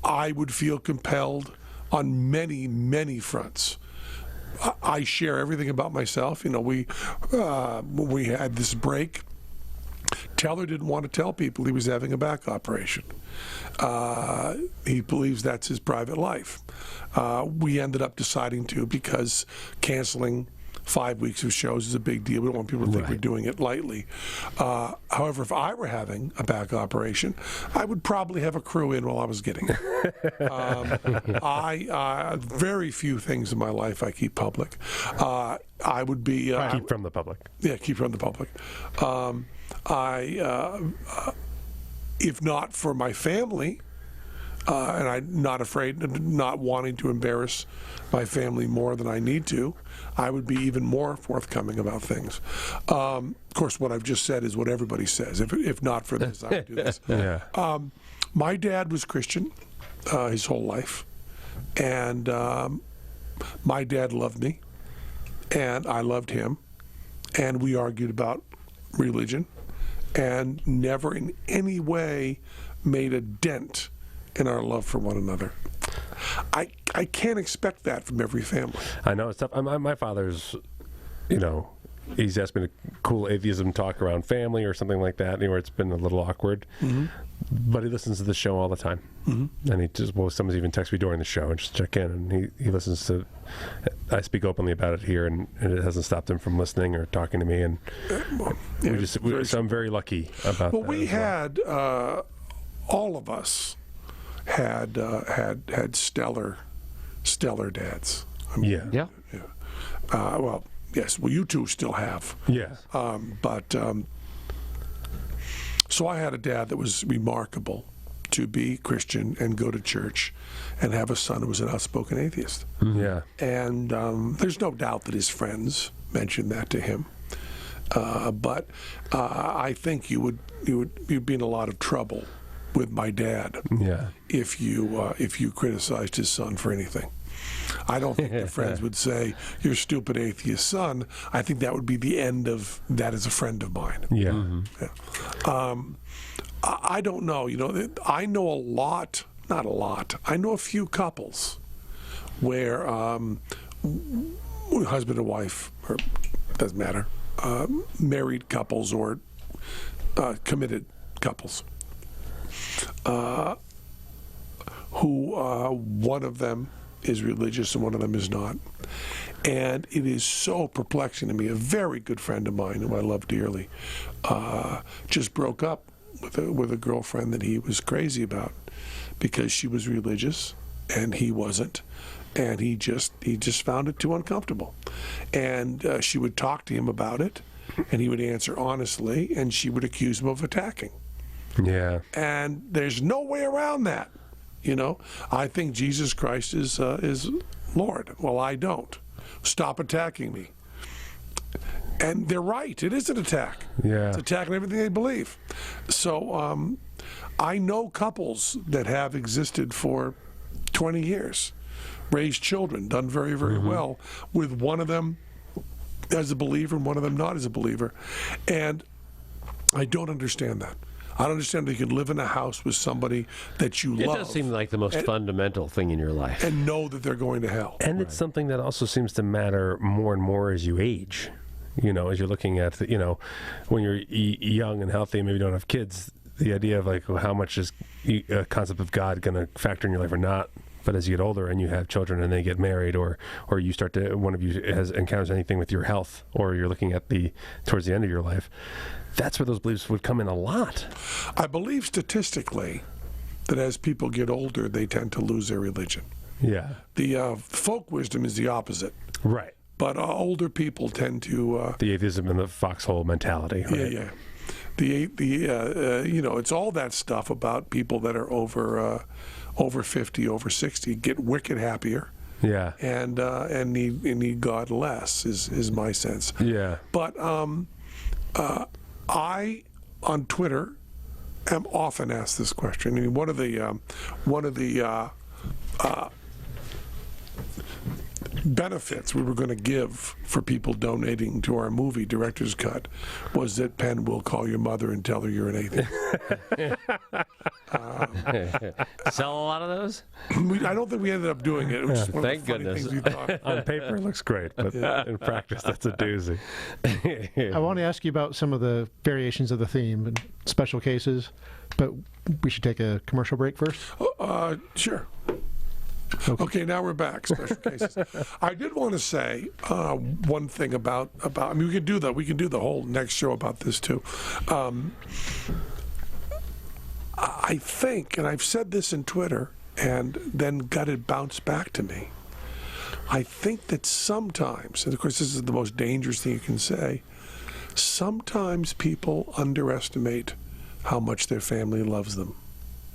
I would feel compelled on many, many fronts. I share everything about myself. You know, we had this break. Teller didn't want to tell people he was having a back operation. He believes that's his private life. We ended up deciding to, because canceling 5 weeks of shows is a big deal. We don't want people to think we're doing it lightly. However, if I were having a back operation, I would probably have a crew in while I was getting it. Very few things in my life I keep public. I would be... keep from the public. Yeah, keep from the public. If not for my family, and I'm not afraid, not wanting to embarrass my family more than I need to, I would be even more forthcoming about things. Of course, what I've just said is what everybody says. If not for this, I would do this. Yeah. My dad was Christian his whole life, and my dad loved me, and I loved him, and we argued about religion, and never in any way made a dent in our love for one another. I can't expect that from every family. I know it's tough. My father's, he's asked me to cool atheism talk around family or something like that, where it's been a little awkward. But he listens to the show all the time, and he just someone's even texts me during the show and just check in, and he listens to. I speak openly about it here, and it hasn't stopped him from listening or talking to me, and so I'm very lucky about. Well, that we had all of us had stellar dads. I mean, yeah. Well, yes. Well, you two still have. Yeah. So I had a dad that was remarkable to be Christian and go to church, and have a son who was an outspoken atheist. Yeah. And there's no doubt that his friends mentioned that to him. But I think you'd be in a lot of trouble with my dad if you criticized his son for anything. I don't think the friends would say, "You're a stupid atheist son." I think that would be the end of that as a friend of mine. Yeah. Yeah. I don't know. I know a lot, not a lot. I know a few couples where husband and wife, or doesn't matter, married couples or committed couples who one of them is religious and one of them is not. And it is so perplexing to me. A very good friend of mine who I love dearly just broke up with a girlfriend that he was crazy about because she was religious and he wasn't. And he just found it too uncomfortable. And she would talk to him about it, and he would answer honestly, and she would accuse him of attacking. Yeah. And there's no way around that. You know, I think Jesus Christ is Lord. Well, I don't. Stop attacking me. And they're right. It is an attack. Yeah. It's attacking everything they believe. So I know couples that have existed for 20 years, raised children, done very, very well, with one of them as a believer and one of them not as a believer. And I don't understand that. I don't understand that you can live in a house with somebody that you love. It does seem like the most fundamental thing in your life. And know that they're going to hell. And it's something that also seems to matter more and more as you age. You know, as you're looking at, when you're young and healthy and maybe don't have kids, the idea of like how much is a concept of God going to factor in your life or not. But as you get older and you have children and they get married, or you start to, one of you encounters anything with your health, or you're looking at towards the end of your life, that's where those beliefs would come in a lot. I believe statistically that as people get older, they tend to lose their religion. Yeah. The folk wisdom is the opposite. Right. But older people tend to... the atheism and the foxhole mentality. Right? Yeah. It's all that stuff about people that are over 50, over 60, get wicked happier. Yeah. And need God less is my sense. Yeah. But I on Twitter am often asked this question. I mean, one of the benefits we were going to give for people donating to our movie Director's Cut was that Penn will call your mother and tell her you're an atheist. Sell a lot of those? I don't think we ended up doing it. It was just one Thank of the funny goodness. things we thought. On paper, it looks great, but in practice, that's a doozy. I want to ask you about some of the variations of the theme and special cases, but we should take a commercial break first. Sure. Okay, now we're back. Special cases. I did want to say one thing about. I mean, we can do that. We can do the whole next show about this too. I think, and I've said this in Twitter, and then got it bounced back to me. I think that sometimes, and of course this is the most dangerous thing you can say, sometimes people underestimate how much their family loves them.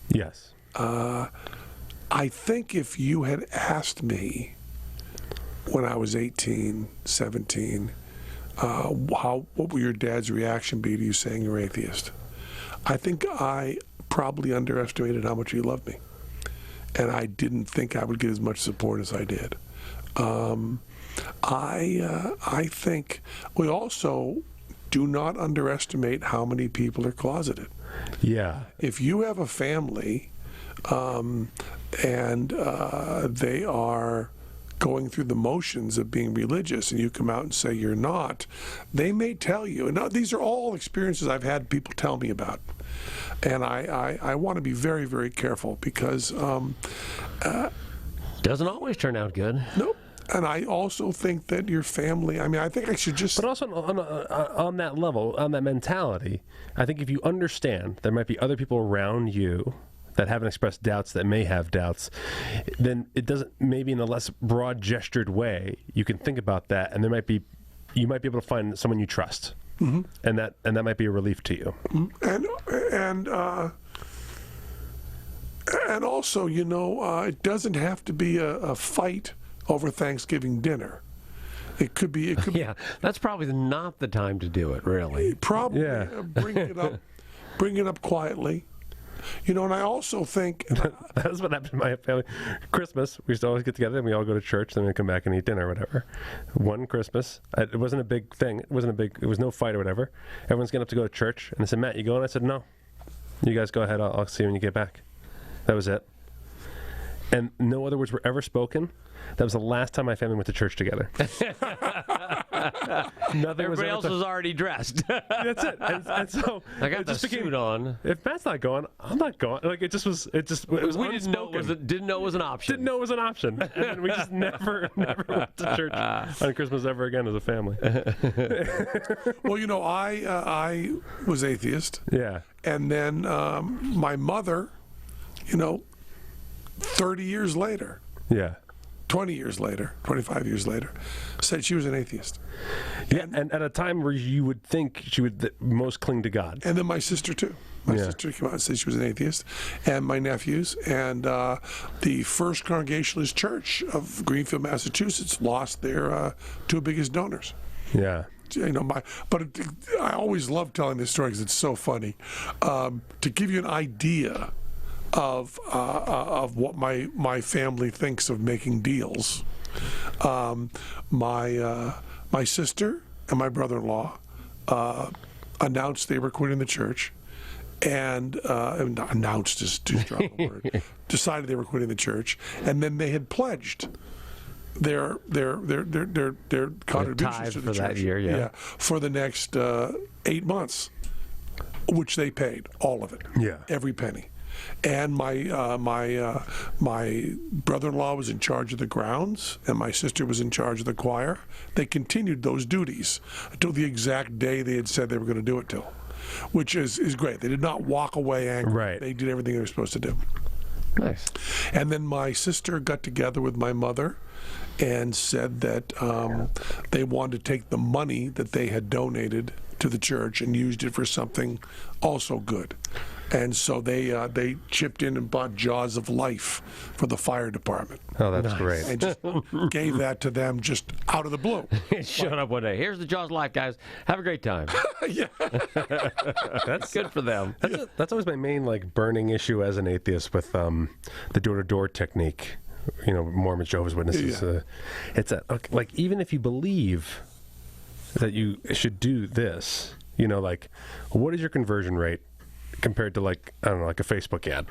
Yes. I think if you had asked me when I was 18, 17, what would your dad's reaction be to you saying you're atheist? I think I probably underestimated how much he loved me. And I didn't think I would get as much support as I did. I think we also do not underestimate how many people are closeted. Yeah. If you have a family and they are going through the motions of being religious and you come out and say you're not, they may tell you, and these are all experiences I've had people tell me about, and I want to be very, very careful because doesn't always turn out good. Nope. And I also think that your family, I mean, I think I should just... But also on that level, on that mentality, I think if you understand there might be other people around you that haven't expressed doubts, that may have doubts, then it doesn't, maybe in a less broad gestured way, you can think about that, and you might be able to find someone you trust. Mm-hmm. And that might be a relief to you. And also, it doesn't have to be a fight over Thanksgiving dinner. It could be. Yeah, that's probably not the time to do it, really. Probably. Yeah. Bring it up quietly. And I also think... That's what happened to my family. Christmas, we used to always get together and we all go to church, then we come back and eat dinner or whatever. One Christmas, it wasn't a big thing. It was no fight or whatever. Everyone's getting up to go to church. And they said, Matt, you going? I said, no. You guys go ahead. I'll see you when you get back. That was it. And no other words were ever spoken. That was the last time my family went to church together. Everybody else was already dressed. That's it. And so I got the suit on. If Matt's not going, I'm not going. Like it was We didn't know it was an option. Didn't know it was an option. And then we just never went to church on Christmas ever again as a family. Well, I was atheist. Yeah. And then my mother, 30 years later, Yeah. 20 years later, 25 years later, said she was an atheist. Yeah, and at a time where you would think she would most cling to God. And then my sister, too. My sister came out and said she was an atheist, and my nephews. And the First Congregationalist Church of Greenfield, Massachusetts, lost their two biggest donors. Yeah. I always love telling this story because it's so funny. To give you an idea of what my family thinks of making deals, my sister and my brother-in-law announced they were quitting the church, and announced is too strong a word. Decided they were quitting the church, and then they had pledged their contributions to the church that year, for the next 8 months, which they paid all of it, every penny. And my brother-in-law was in charge of the grounds, and my sister was in charge of the choir. They continued those duties until the exact day they had said they were going to do it till, which is great. They did not walk away angry. Right. They did everything they were supposed to do. Nice. And then my sister got together with my mother and said that they wanted to take the money that they had donated to the church and used it for something also good. And so they chipped in and bought Jaws of Life for the fire department. Oh, that's great. And just gave that to them just out of the blue. Showed up one day. Here's the Jaws of Life, guys. Have a great time. Yeah. That's good for them. That's always my main burning issue as an atheist with the door-to-door technique. Mormons, Jehovah's Witnesses. Yeah. It's even if you believe that you should do this, what is your conversion rate compared to a Facebook ad?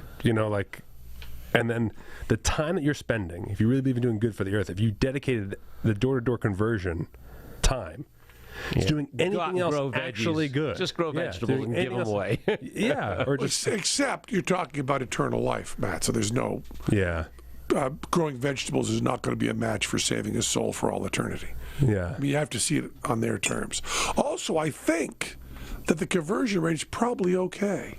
And then the time that you're spending, if you really believe in doing good for the earth, if you dedicated the door-to-door conversion time to doing anything else actually good. Just grow vegetables and give them away. Yeah. Or just Except you're talking about eternal life, Matt, so there's no... Yeah. Growing vegetables is not going to be a match for saving a soul for all eternity. Yeah. I mean, you have to see it on their terms. Also, I think that the conversion rate is probably okay.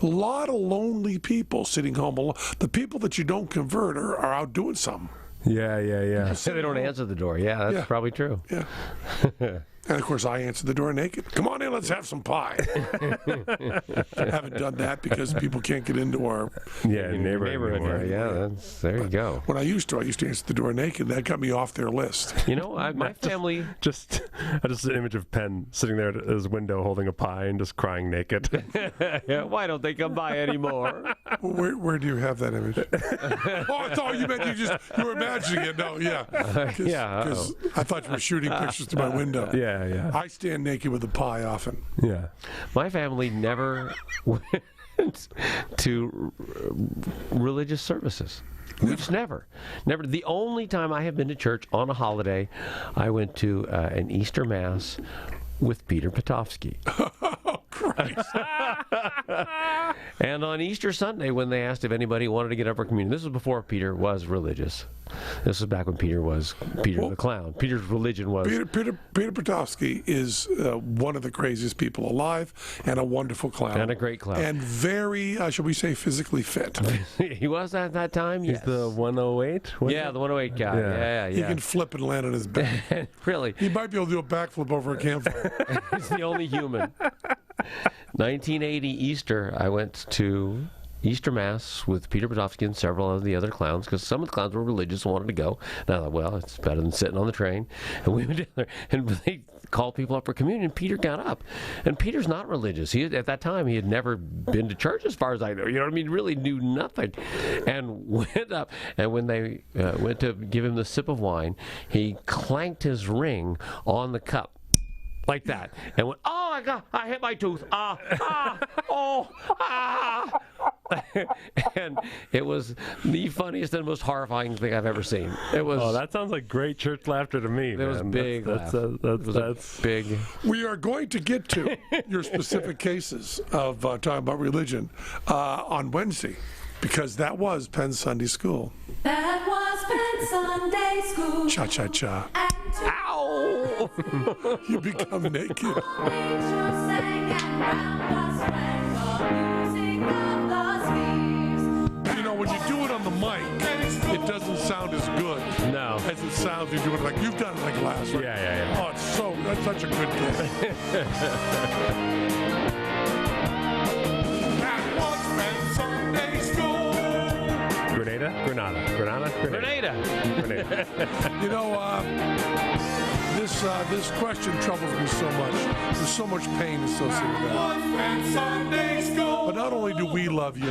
A lot of lonely people sitting home alone. The people that you don't convert are out doing something. Yeah. So they don't answer the door. Yeah, that's probably true. Yeah. And, of course, I answer the door naked. Come on in, let's have some pie. I haven't done that because people can't get into our neighborhood. Yeah, there you go. When I used to answer the door naked. That got me off their list. My family... Just an image of Penn sitting there at his window holding a pie and just crying naked. Yeah, why don't they come by anymore? Where do you have that image? I thought you meant you were imagining it. No, yeah. Because I thought you were shooting pictures to my window. Yeah. I stand naked with a pie often. Yeah. My family never went to religious services. We just never. The only time I have been to church on a holiday, I went to an Easter Mass with Peter Potofsky. Oh, Christ. And on Easter Sunday, when they asked if anybody wanted to get up for communion, this was before Peter was religious. This was back when Peter was the clown. Peter's religion was... Peter Potofsky is one of the craziest people alive and a wonderful clown. And a great clown. And very, shall we say, physically fit. He was at that time, He's the 108? Yeah, the 108 guy. Yeah. He can flip and land on his back. Really? He might be able to do a backflip over a campfire. He's the only human. 1980 Easter, I went to Easter Mass with Peter Potofsky and several of the other clowns, because some of the clowns were religious and wanted to go. And I thought, well, it's better than sitting on the train. And we went down there, and they called people up for communion. Peter got up. And Peter's not religious. At that time, he had never been to church, as far as I know. You know what I mean? Really knew nothing. And went up, and when they went to give him the sip of wine, he clanked his ring on the cup. Like that. And went, oh my God, I hit my tooth. And it was the funniest and most horrifying thing I've ever seen. It was. Oh, that sounds like great church laughter to me. It was big. That's big. We are going to get to your specific cases of talking about religion on Wednesday, because that was Penn Sunday School. That was Penn Sunday School. Cha-cha-cha. Ow! You become naked. Angels sang and round us went the music of the spheres. You know, when you do it on the mic, it doesn't sound as good No. as it sounds if you do it like you've done it like last, right? Yeah. Oh, that's such a good game. That was Penn Sunday School. Grenada? Grenada. You know, this question troubles me so much. There's so much pain associated with that. But not only do we love you,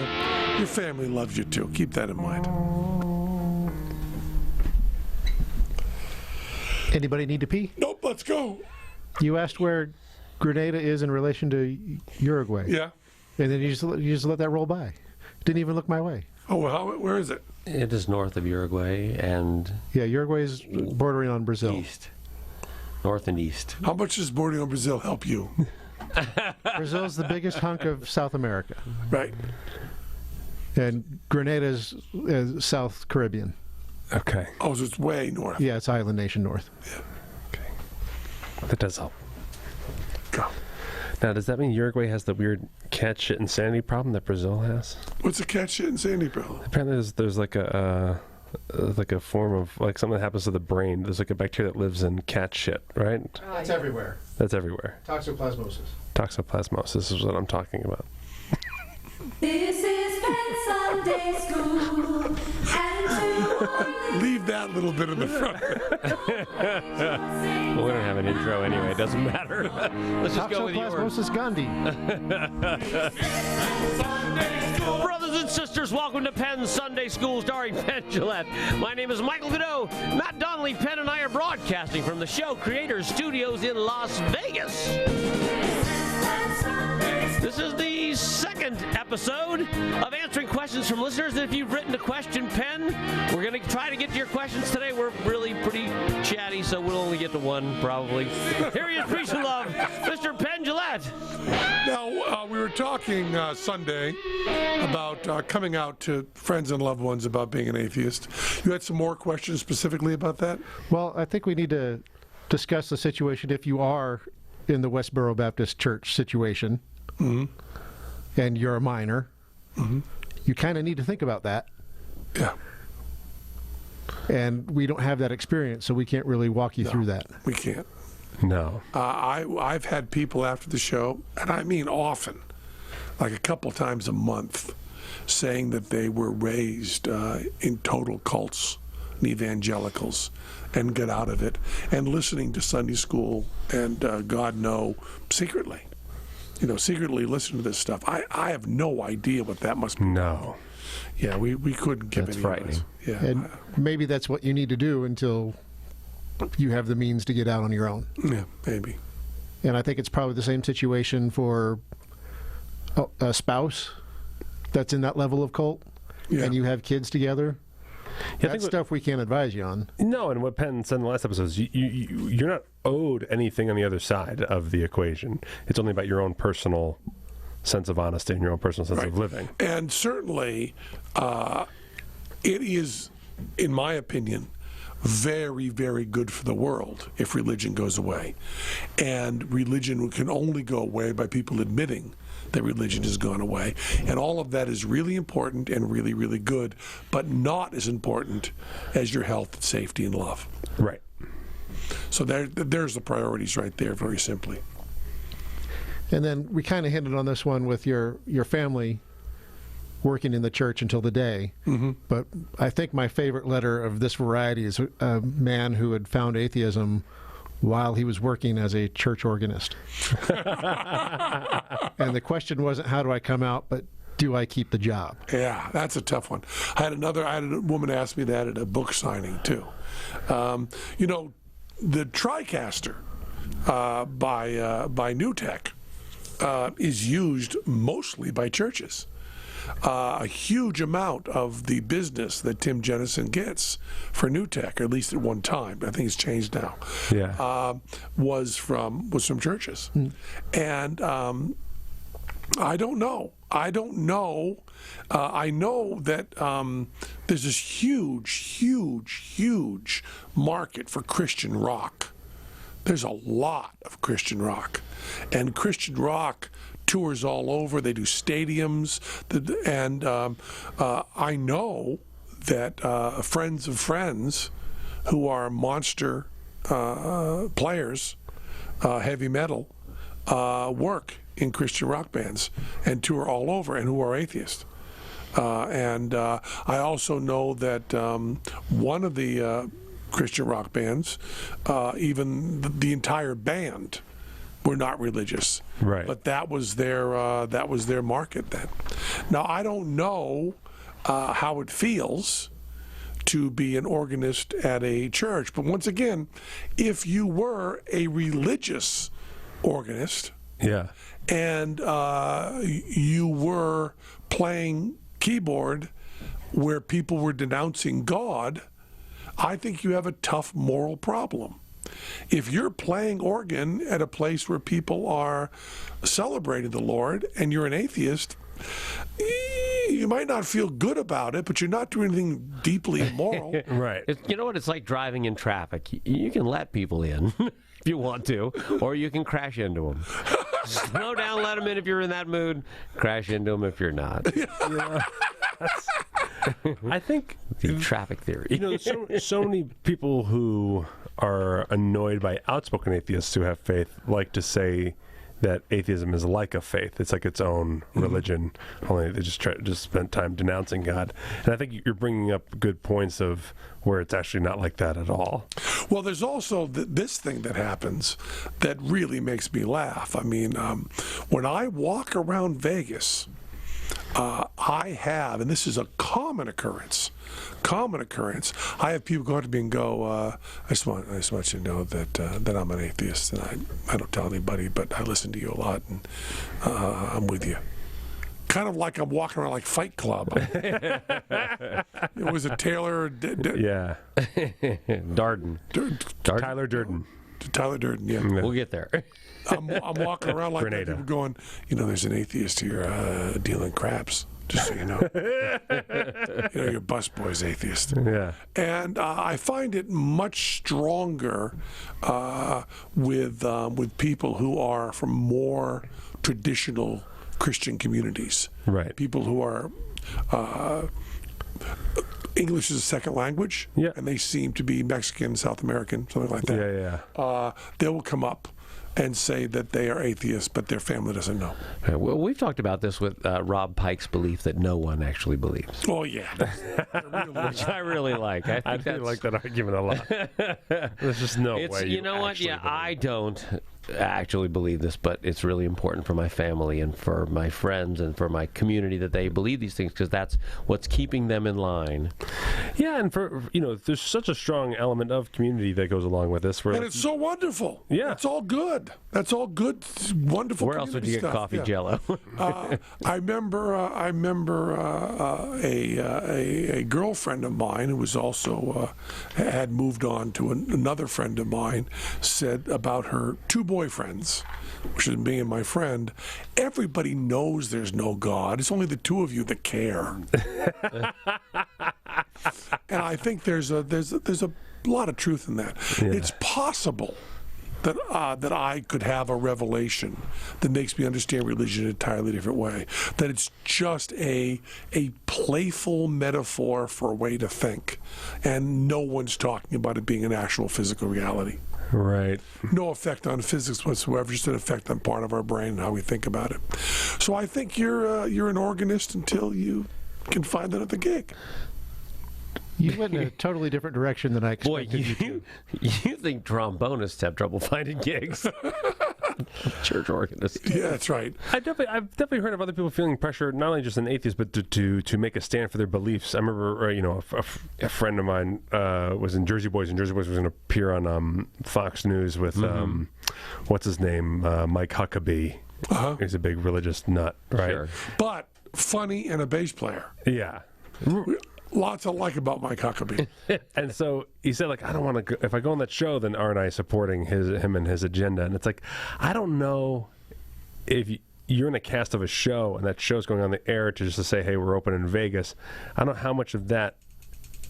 your family loves you too. Keep that in mind. Anybody need to pee? Nope, let's go. You asked where Grenada is in relation to Uruguay. Yeah. And then you just let that roll by. Didn't even look my way. Oh, well, where is it? It is north of Uruguay and Yeah, Uruguay is bordering on Brazil. east. North and east. How much does bordering on Brazil help you? Brazil's the biggest hunk of South America. Right. And Grenada is South Caribbean. Okay. Oh, so it's way north. Yeah, it's island nation north. That does help. Go. Now, does that mean Uruguay has the weird cat shit insanity problem that Brazil has? What's a cat shit insanity problem? Apparently, there's like a form of like something that happens to the brain. There's like a bacteria that lives in cat shit, right? It's everywhere. That's everywhere. Toxoplasmosis. Toxoplasmosis is what I'm talking about. This is Penn Sunday School. And to Leave that little bit in the front. Well, we don't have an intro anyway. It doesn't matter. Let's just go with yours. Toxoplasmosis gondii. Brothers and sisters, welcome to Penn Sunday School, starring Penn Jillette. My name is Michael Godot. Matt Donnelly, Penn, and I are broadcasting from the Show Creators Studios in Las Vegas. This is the second episode of answering questions from listeners. And if you've written to Question Penn, we're going to try to get to your questions today. We're really pretty chatty, so we'll only get to one, probably. Here he is, preach and love, Mr. Penn Jillette. Now, we were talking Sunday about coming out to friends and loved ones about being an atheist. You had some more questions specifically about that? Well, I think we need to discuss the situation if you are in the Westboro Baptist Church situation. Mm-hmm. And you're a minor, you kind of need to think about that. Yeah. And we don't have that experience, so we can't really walk you through that. We can't. No. I've had people after the show, and I mean often, like a couple times a month, saying that they were raised in total cults and evangelicals and got out of it, and listening to Sunday school and God know secretly. You know, secretly listen to this stuff. I have no idea what that must be. No. Yeah, we couldn't give That's any frightening. advice. Yeah. And maybe that's what you need to do until you have the means to get out on your own. Yeah, maybe. And I think it's probably the same situation for a spouse that's in that level of cult, Yeah. and you have kids together. Yeah, I That's think stuff we can't advise you on. No, and what Penn said in the last episode is you're not owed anything on the other side of the equation. It's only about your own personal sense of honesty and your own personal sense of living. And certainly, it is, in my opinion, very, very good for the world if religion goes away. And religion can only go away by people admitting that religion has gone away. And all of that is really important and really, really good, but not as important as your health, safety, and love. Right. So there's the priorities right there, very simply. And then we kind of hinted on this one with your family working in the church until the day. Mm-hmm. But I think my favorite letter of this variety is a man who had found atheism while he was working as a church organist. And the question wasn't, how do I come out, but do I keep the job? Yeah, that's a tough one. I had a woman ask me that at a book signing, too. You know, the TriCaster by New Tech is used mostly by churches. a huge amount of the business that Tim Jennison gets for New Tech, or at least at one time, I think it's changed now, was from churches. And I don't know. I know that there's this huge market for Christian rock. There's a lot of Christian rock. And Christian rock tours all over. They do stadiums. And I know that friends of friends who are monster players, heavy metal, work in Christian rock bands and tour all over, and who are atheists. And I also know that one of the Christian rock bands, even the entire band, were not religious. Right. But that was their market then. Now I don't know how it feels to be an organist at a church, but once again, if you were a religious organist, and you were playing keyboard where people were denouncing God, I think you have a tough moral problem. If you're playing organ at a place where people are celebrating the Lord and you're an atheist, you might not feel good about it, but you're not doing anything deeply immoral. Right. You know what? It's like driving in traffic. You can let people in if you want to, or you can crash into them. Slow down, let them in if you're in that mood. Crash into them if you're not. I think The traffic theory. so many people who are annoyed by outspoken atheists who have faith like to say that atheism is like a faith. It's like its own religion. Only they just spent time denouncing God. And I think you're bringing up good points of where it's actually not like that at all. Well, there's also this thing that happens that really makes me laugh. I mean, when I walk around Vegas, I have, and this is a common occurrence, I have people go up to me and go, I just want you to know that I'm an atheist, and I don't tell anybody, but I listen to you a lot, and I'm with you. Kind of like I'm walking around like Fight Club. It was a Taylor... Darden. Tyler Durden. Tyler Durden, yeah. We'll get there. I'm walking around like that, Grenada. people going, there's an atheist here dealing craps, just so you know. Your busboy's atheist. Yeah. And I find it much stronger with people who are from more traditional Christian communities. Right. People who are English is a second language, and they seem to be Mexican, South American, something like that. They will come up and say that they are atheists, but their family doesn't know. Well, we've talked about this with Rob Pike's belief that no one actually believes. Oh, yeah. Which I really like. I really like that argument a lot. There's just no way. You know what? Yeah, I don't actually believe this, but it's really important for my family and for my friends and for my community that they believe these things, because that's what's keeping them in line. Yeah, and for there's such a strong element of community that goes along with this. And it's so wonderful. Yeah. It's all good. That's all good, wonderful. Where else would you get stuff. coffee, Jello? I remember a girlfriend of mine who was also had moved on to another friend of mine, said about her two boyfriends, which is me and my friend. Everybody knows there's no God. It's only the two of you that care. And I think there's a lot of truth in that. Yeah. It's possible that I could have a revelation that makes me understand religion in an entirely different way. That it's just a playful metaphor for a way to think, and no one's talking about it being an actual physical reality. Right. No effect on physics whatsoever, just an effect on part of our brain and how we think about it. So I think you're an organist until you can find another gig. You went in a totally different direction than I expected. Boy, you think trombonists have trouble finding gigs? Church organist. Yeah, that's right. I've definitely heard of other people feeling pressure, not only just an atheist, but to make a stand for their beliefs. I remember, a friend of mine was in Jersey Boys, and Jersey Boys was going to appear on Fox News with what's his name, Mike Huckabee. He's a big religious nut, right? Sure. But funny, and a bass player. Yeah. Lots to like about Mike Huckabee. And so he said, like, I don't want to. If I go on that show, then aren't I supporting him and his agenda? And it's like, I don't know if you're in a cast of a show and that show's going on the air to just to say, hey, we're open in Vegas. I don't know how much of that.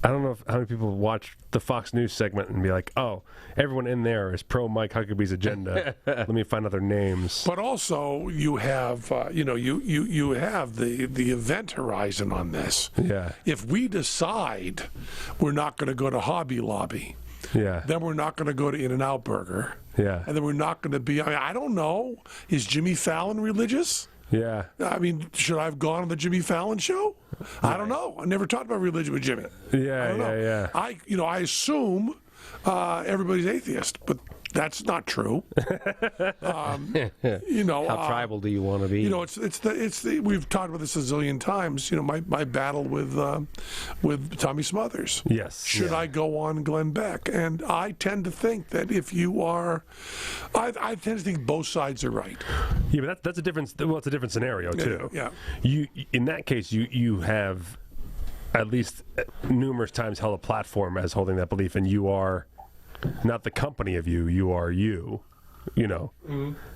I don't know how many people watch the Fox News segment and be like, oh, everyone in there is pro Mike Huckabee's agenda. Let me find other names. But also, you have you have the event horizon on this. Yeah. If we decide we're not going to go to Hobby Lobby, Yeah. then we're not going to go to In-N-Out Burger. Yeah. And then we're not going to be. I don't know. Is Jimmy Fallon religious? Yeah. I mean, should I have gone on the Jimmy Fallon show? I don't know. I never talked about religion with Jimmy. Yeah, I don't know. yeah. I assume everybody's atheist, but that's not true. How tribal do you want to be? It's the we've talked about this a zillion times. My battle with Tommy Smothers. Yes. Should I go on Glenn Beck? And I tend to think that if you are, I tend to think both sides are right. Yeah, but that's a different. Well, it's a different scenario too. Yeah. You in that case, you have at least numerous times held a platform as holding that belief, and you are not the company of you. You are you.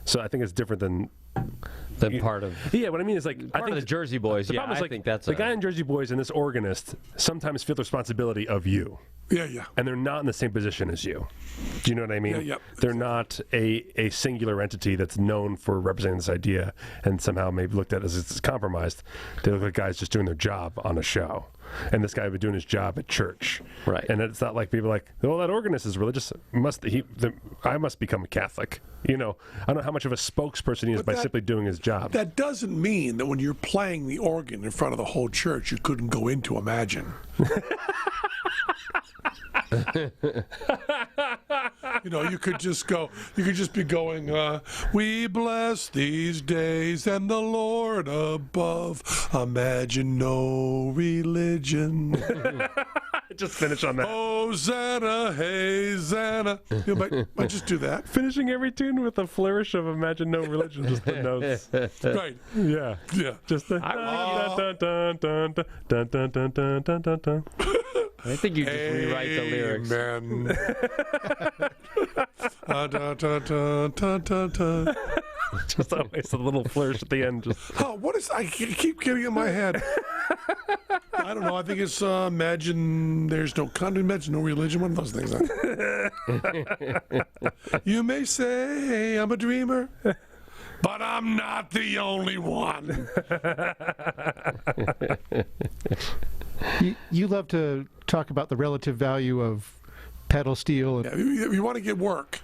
So I think it's different than part of. Yeah, what I mean is like Part of the Jersey Boys. The Yeah, problem is, I like, think that's the guy in Jersey Boys and this organist sometimes feel the responsibility of you. Yeah. And they're not in the same position as you. Do you know what I mean? Yeah. They're not a singular entity that's known for representing this idea and somehow maybe looked at as it's compromised. They look like guys just doing their job on a show. And this guy would be doing his job at church. Right. And it's not like people are like, well, that organist is religious. I must become a Catholic. I don't know how much of a spokesperson he is by simply doing his job. That doesn't mean that when you're playing the organ in front of the whole church, you couldn't go into Imagine. You could just be going, we bless these days and the Lord above. Imagine no religion. Just finish on that. Hosanna, hey, Zanna. You might just do that. Finishing every tune with a flourish of Imagine No Religion, just the notes. Right. Yeah. Yeah. Just the dun. I think you just rewrite the lyrics. Amen. Just always a little flourish at the end. Just What is? I keep getting in my head. I don't know. I think it's imagine there's no country, imagine no religion. One of those things. You may say I'm a dreamer, but I'm not the only one. You love to talk about the relative value of pedal steel. If you want to get work,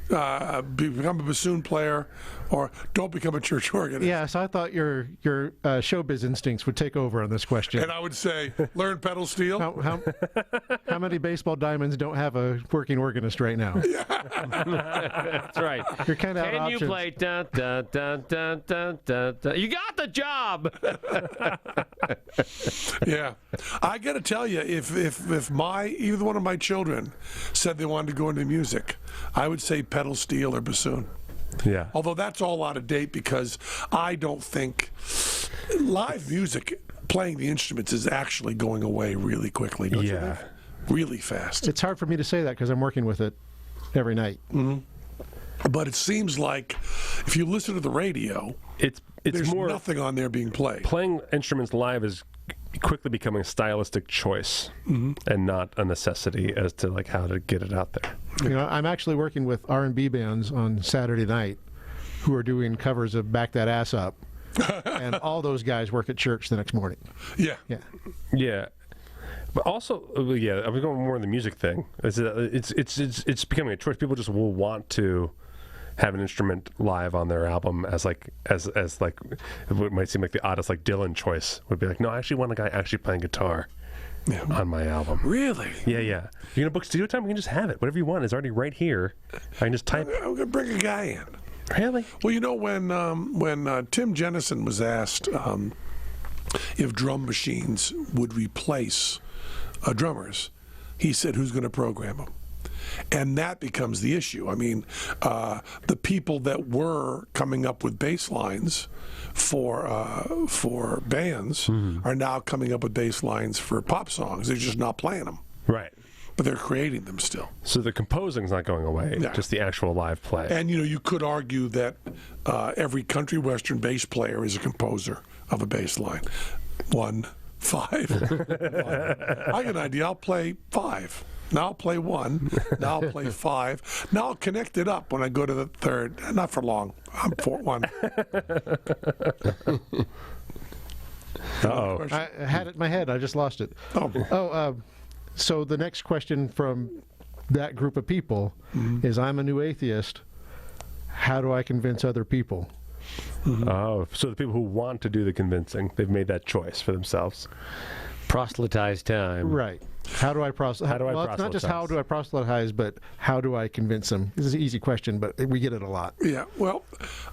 become a bassoon player, or don't become a church organist. Yeah, so I thought your showbiz instincts would take over on this question. And I would say, learn pedal steel. How many baseball diamonds don't have a working organist right now? That's right. You're kind of out of Can you options. play dun dun dun dun dun dun dun? You got the job. Yeah, I got to tell you, if either one of my children said they wanted to go into music, I would say pedal steel or bassoon. yeah. Although that's all out of date because I don't think live music, playing the instruments, is actually going away really quickly. Don't you Yeah. think? Really fast. It's hard for me to say that because I'm working with it every night. But it seems like if you listen to the radio, It's there's more nothing on there being played. playing instruments live is quickly becoming a stylistic choice and not a necessity as to like how to get it out there. I'm actually working with R&B bands on Saturday night who are doing covers of Back That Ass Up, and all those guys work at church the next morning. Yeah. Yeah. Yeah. But also, I'm going more on the music thing. It's becoming a choice. People just will want to have an instrument live on their album as what might seem like the oddest like Dylan choice would be like, no, I actually want a guy actually playing guitar on my album. Really? Yeah. You're gonna book studio time? We can just have it. Whatever you want is already right here. I can just type. I'm going to bring a guy in. Really? Well, when Tim Jennison was asked if drum machines would replace drummers, he said, who's going to program them? And that becomes the issue. I mean, the people that were coming up with bass lines for bands are now coming up with bass lines for pop songs. They're just not playing them. Right. But they're creating them still. So the composing's not going away, just the actual live play. And, you could argue that every country western bass player is a composer of a bass line. 1, 5. I got an idea. I'll play 5. Now I'll play 1. Now I'll play 5. Now I'll connect it up when I go to the third. Not for long. I'm 1. Uh-oh. I had it in my head. I just lost it. So the next question from that group of people is, I'm a new atheist. How do I convince other people? Oh, so the people who want to do the convincing, they've made that choice for themselves. Proselytize time. Right. How do I proselytize? Well, it's not just how do I proselytize, but how do I convince them? This is an easy question, but we get it a lot. Yeah, well,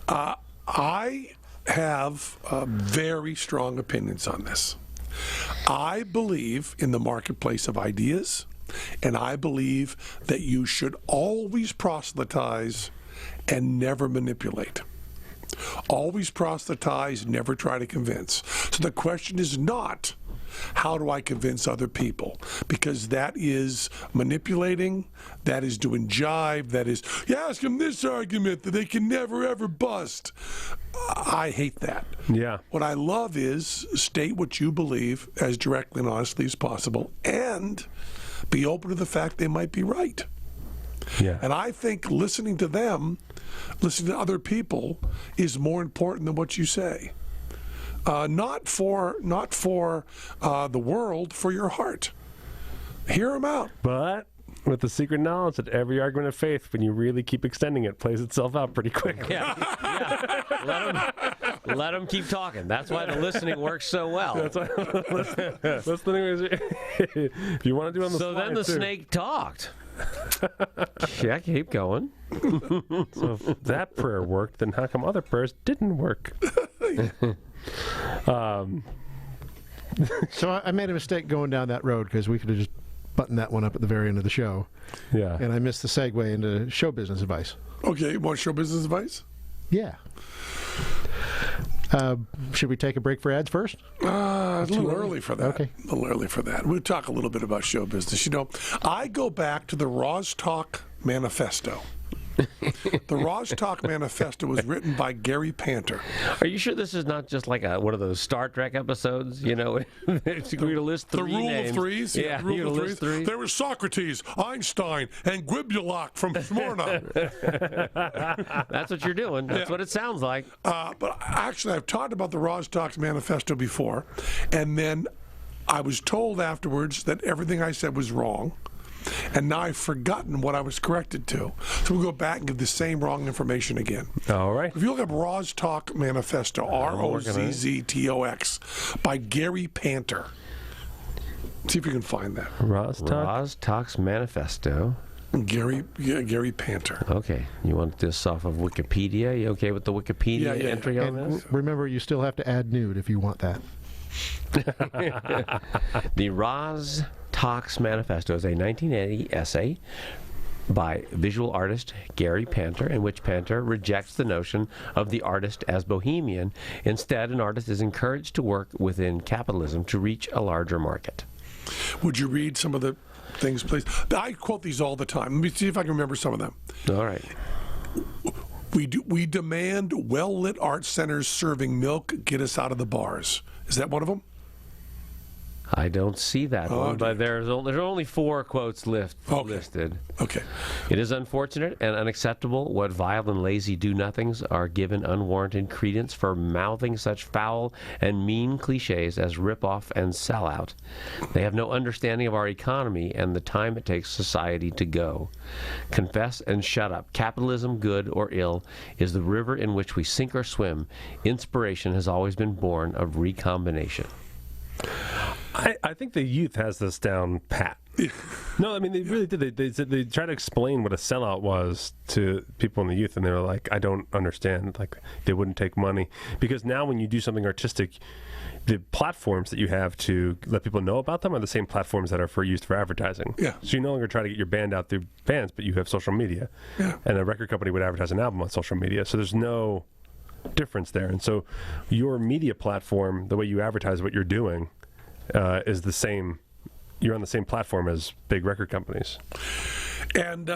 I have very strong opinions on this. I believe in the marketplace of ideas, and I believe that you should always proselytize and never manipulate. Always proselytize, never try to convince. So the question is not, how do I convince other people? Because that is manipulating, that is doing jive, that is, you ask them this argument that they can never ever bust. I hate that. Yeah. What I love is state what you believe as directly and honestly as possible and be open to the fact they might be right. Yeah. And I think listening to them, listening to other people, is more important than what you say. Not for the world, for your heart. Hear them out. But with the secret knowledge that every argument of faith, when you really keep extending it, plays itself out pretty quick. Yeah. Let them keep talking. That's why the listening works so well. That's why listening is, if you want to do it on the So fly, then the too. snake talked. Yeah, keep going. So if that prayer worked, then how come other prayers didn't work? So I made a mistake going down that road because we could have just buttoned that one up at the very end of the show. Yeah. And I missed the segue into show business advice. Okay, you want show business advice? Yeah. Should we take a break for ads first? A little early for that. Okay. A little early for that. We'll talk a little bit about show business. I go back to the Roz Talk Manifesto. The Roz Talk Manifesto was written by Gary Panter. Are you sure this is not just like one of those Star Trek episodes? You're going to list The three Rule names. of Threes? Yeah, the Rule you're of going to list Threes. three. There was Socrates, Einstein, and Gwibulak from Smyrna. That's what you're doing. That's what it sounds like. But actually, I've talked about the Roz Talks Manifesto before, and then I was told afterwards that everything I said was wrong. And now I've forgotten what I was corrected to. So we'll go back and give the same wrong information again. All right. If you look up Roz Talk Manifesto, ROZZTOX, by Gary Panter. See if you can find that. Roz Talk. Roz Talks Manifesto. Gary Panter. Okay. You want this off of Wikipedia? You okay with the Wikipedia Yeah. entry on And this? remember, you still have to add nude if you want that. The Roz Talks Manifesto is a 1980 essay by visual artist Gary Panter, in which Panter rejects the notion of the artist as bohemian. Instead, an artist is encouraged to work within capitalism to reach a larger market. Would you read some of the things, please? I quote these all the time. Let me see if I can remember some of them. All right. We demand well-lit art centers serving milk get us out of the bars. Is that one of them? I don't see that one, but there's only 4 quotes listed. Okay. It is unfortunate and unacceptable what vile and lazy do-nothings are given unwarranted credence for mouthing such foul and mean cliches as rip-off and sell-out. They have no understanding of our economy and the time it takes society to go. Confess and shut up. Capitalism, good or ill, is the river in which we sink or swim. Inspiration has always been born of recombination. I think the youth has this down pat. No, I mean they really did. They tried to explain what a sellout was to people in the youth, and they were like, "I don't understand." Like they wouldn't take money because now when you do something artistic, the platforms that you have to let people know about them are the same platforms that are used for advertising. Yeah. So you no longer try to get your band out through bands, but you have social media. Yeah. And a record company would advertise an album on social media. So there's no difference there. And so your media platform, the way you advertise what you're doing, is the same. You're on the same platform as big record companies. And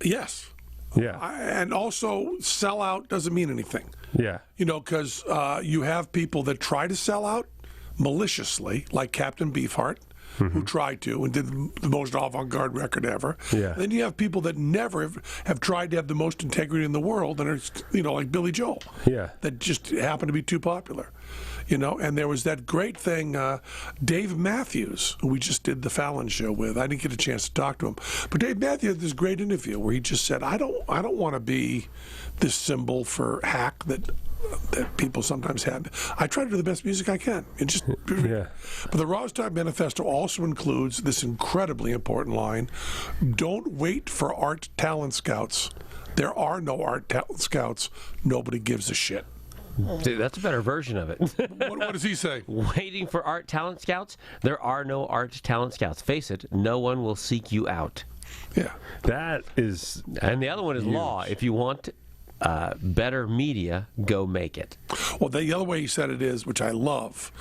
yes. Yeah. And also, sellout doesn't mean anything. Yeah. You know, because you have people that try to sell out maliciously, like Captain Beefheart, who tried to and did the most avant-garde record ever. Yeah. Then you have people that never have tried to have the most integrity in the world, and are, you know, like Billy Joel. Yeah. That just happen to be too popular. You know, and there was that great thing, Dave Matthews, who we just did the Fallon show with. I didn't get a chance to talk to him, but Dave Matthews had this great interview where he just said, "I don't want to be this symbol for hack that people sometimes have. I try to do the best music I can." And just Yeah. But the Rostov Manifesto also includes this incredibly important line: "Don't wait for art talent scouts. There are no art talent scouts. Nobody gives a shit." Dude, that's a better version of it. What does he say? Waiting for art talent scouts? There are no art talent scouts. Face it, no one will seek you out. Yeah. That is. And the other one is law. If you want better media, go make it. Well, the other way he said it is, which I love,